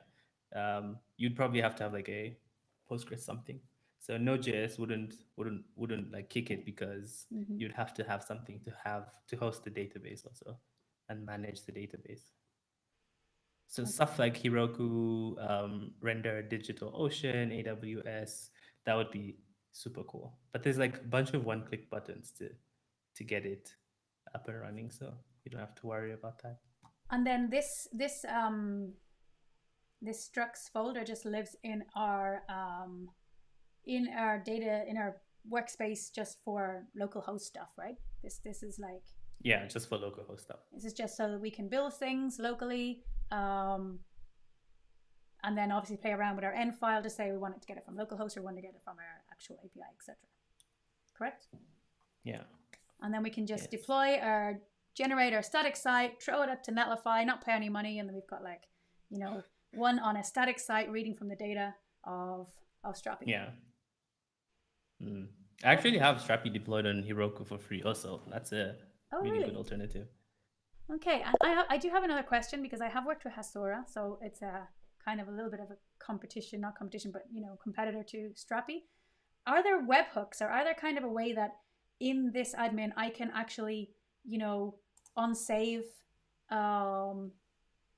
you'd probably have to have like a Postgres something. So Node.js wouldn't like kick it because Mm-hmm. you'd have to have something to host the database also and manage the database. So Okay. stuff like Heroku, Render, DigitalOcean, AWS, that would be super cool. But there's like a bunch of one-click buttons to get it up and running, so you don't have to worry about that. And then this structs folder just lives in our data in our workspace just for local host stuff, right? This is like Yeah, just for local host stuff. this is just so that we can build things locally, and then obviously play around with our end file to say we want it to get it from localhost or we want to get it from our actual API, etc. Correct? Yeah. And then we can just Yes. deploy our generate our static site, throw it up to Netlify, not pay any money, and then we've got like, one on a static site reading from the data of Strapi. Yeah. Mm. I actually have Strapi deployed on Heroku for free also. That's a Oh, really good really? alternative. Okay, and I do have another question because I have worked with Hasura, so it's a kind of a little bit of a competition, not competition, but competitor to Strapi. Are there webhooks, or are there kind of a way that in this admin I can actually, on save, um,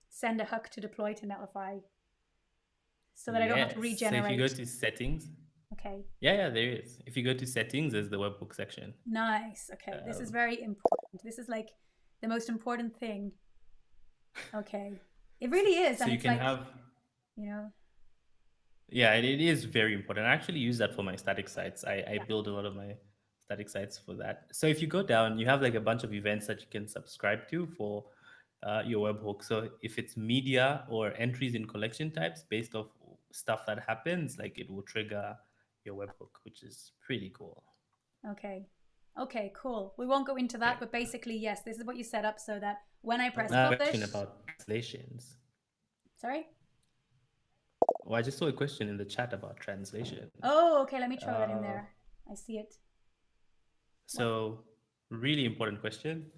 send a hook to deploy to Netlify so that I don't have to Yes. So if you go regenerate? to settings, Okay, yeah, there is. If you go to settings, there's the webhook section. nice. Okay, this is Um, very important. This is like the most important thing. Okay, it so, really is, so and you it's can like, have, you know, yeah, it is very important. I actually use that for my static sites. I yeah. build a lot of my static sites for that. So if you go down, you have like a bunch of events that you can subscribe to for your webhook. So if it's media or entries in collection types based off stuff that happens, like it will trigger your webhook, which is pretty cool. Okay. Okay, cool. We won't go into that, Yeah. but basically, yes, this is what you set up so that when I press Question publish, about translations. sorry. Well, I just saw a question in the chat about translations. Oh, okay, let me throw that in Uh, there. I see it. What? So, really important question.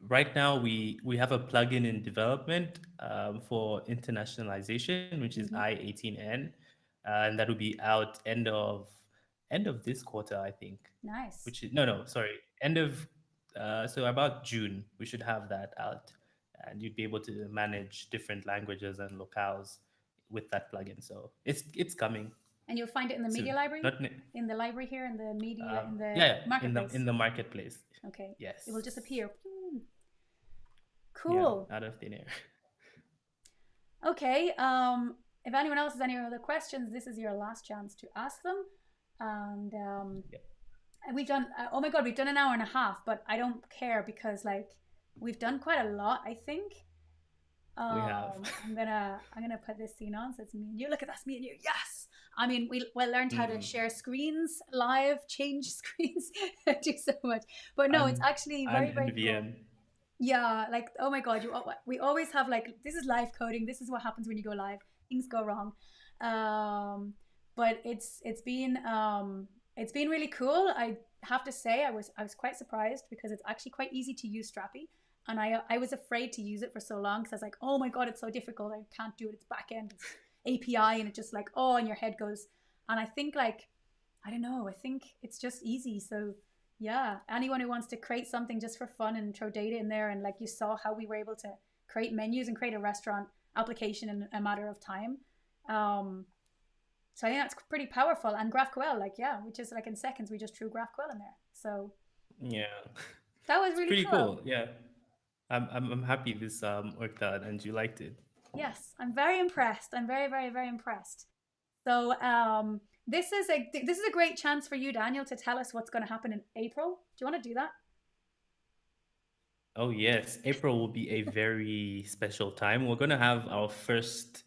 Right now, we have a plugin in development for internationalization, which is Mm-hmm. I18N, and that will be out end of this quarter, I think. Nice. Which is no, sorry, end of so about June we should have that out, and you'd be able to manage different languages and locales with that plugin. So it's coming And you'll find it in the media soon. library, Not in the library here, in the media, in the yeah, in marketplace. the marketplace. Okay. It will just Yes. appear. Yeah, Cool. out of thin air. Okay. If anyone else has any other questions, this is your last chance to ask them. And Yep, we've done, oh my God, we've done an hour and a half, but I don't care because like we've done quite a lot, I think. we have. I'm gonna put this scene on so it's me and you. Look at that's me and you. Yes. I mean, we learned how to Mm. share screens live, change screens, do so much. But no, it's And actually very, and very cool. NVM. Yeah, like oh my God, we always have like this is live coding. This is what happens when you go live. Things go wrong. Um, but it's been really cool. I have to say I was quite surprised because it's actually quite easy to use Strapi, and I was afraid to use it for so long because I was like, oh my God, it's so difficult. I can't do it. It's back end, it's API, and it just like oh, and your head goes. And I think like I don't know. I think it's just easy. So yeah, anyone who wants to create something just for fun and throw data in there, and like you saw how we were able to create menus and create a restaurant application in a matter of time. Um, so I think that's pretty powerful. And GraphQL, like yeah, we just like in seconds we just threw GraphQL in there. So Yeah, that was it's really pretty cool. cool. Yeah, I'm happy this worked out and you liked it. Yes, I'm very impressed. I'm very, very, very impressed. So this is a great chance for you, Daniel, to tell us what's going to happen in April. Do you want to do that? Oh yes, April will be a very special time. We're gonna have our first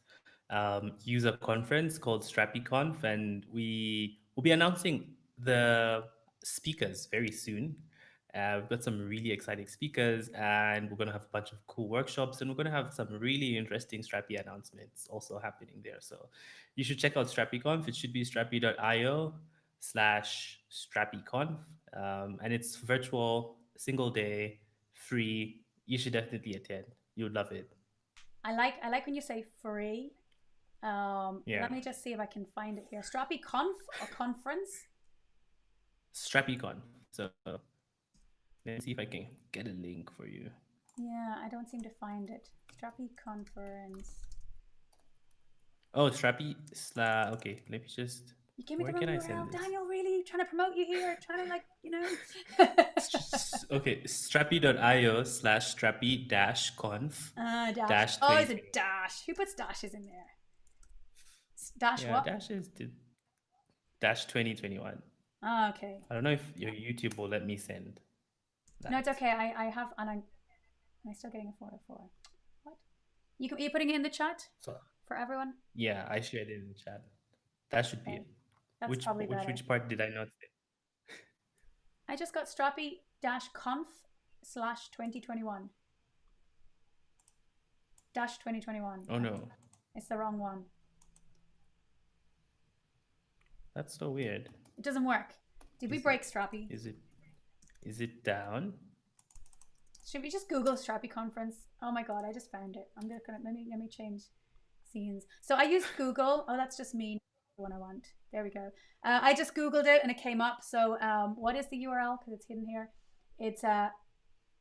user conference called StrapiConf, and we will be announcing the speakers very soon. We've got some really exciting speakers, and we're going to have a bunch of cool workshops, and we're going to have some really interesting Strapi announcements also happening there. So you should check out StrapiConf. It should be strapi.io/StrapiConf. And it's virtual, single day, free. You should definitely attend. You'd love it. I like when you say free. Yeah. Let me just see if I can find it here. Strapi Conf or conference? StrapiConf. So let me see if I can get a link for you. Yeah, I don't seem to find it. Strapi conference. Oh, Strapi. Okay, let me just. You give me the Where wrong can I URL, send this? Daniel. Really trying to promote you here, trying to Okay, strapi.io/strapi conf dash. dash Oh, it's a 2020. dash. Who puts dashes in there? Dash Yeah, what? dash is dash 2021. Ah, okay. I don't know if your YouTube will let me send No, it's that. okay. I have, and I'm still getting a 404. What? You putting it in the chat So for everyone? yeah, I shared it in the chat. That should be Okay, it. that's Which probably which better. which part did I not say? I just got Strapi dash conf slash 2021 dash 2021. Oh no, It's the wrong one. that's so weird. It doesn't work. Did we Is it break Strapi? is it is it down? Should we just Google Strapi conference? Oh my god, I just found it. I'm just gonna let me change scenes. So I used Google. Oh, that's just me. The one I want. There we go. I just Googled it and it came up. So what is the URL? Because it's hidden here. It's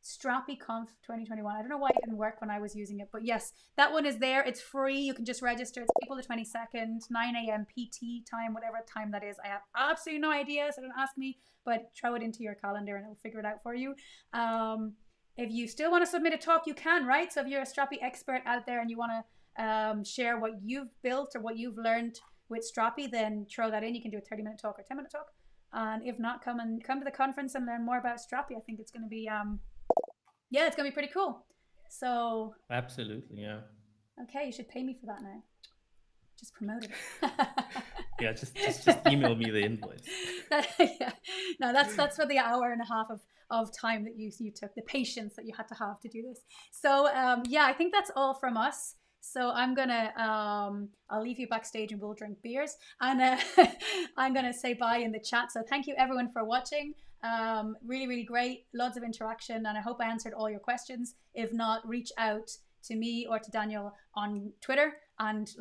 StrapiConf 2021. I don't know why it didn't work when I was using it, but yes, that one is there. It's free. You can just register. It's April the 22nd, 9 a.m. PT time, whatever time that is. I have absolutely no idea, so don't ask me, but throw it into your calendar and it will figure it out for you. If you still want to submit a talk, you can, right? So if you're a Strapi expert out there and you want to share what you've built or what you've learned with Strapi, then throw that in. You can do a 30-minute talk or 10-minute talk. And if not, come to the conference and learn more about Strapi. I think it's going to be yeah, it's gonna be pretty cool. So, Absolutely, yeah. okay, you should pay me for that now. Just promoted it. Yeah, just email me the invoice. Yeah, no, that's for the hour and a half of time that you took, the patience that you had to have to do this. So, yeah, I think that's all from us. So I'm gonna I'll leave you backstage and we'll drink beers, and I'm gonna say bye in the chat. So thank you everyone for watching. Really, really great, lots of interaction, and I hope I answered all your questions. If not, reach out to me or to Daniel on Twitter and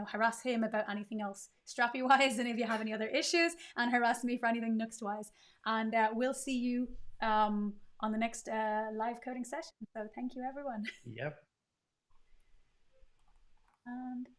harass him about anything else Strapi wise, and if you have any other issues, and harass me for anything Nuxt wise. And we'll see you on the next live coding session. So thank you everyone. Yep. And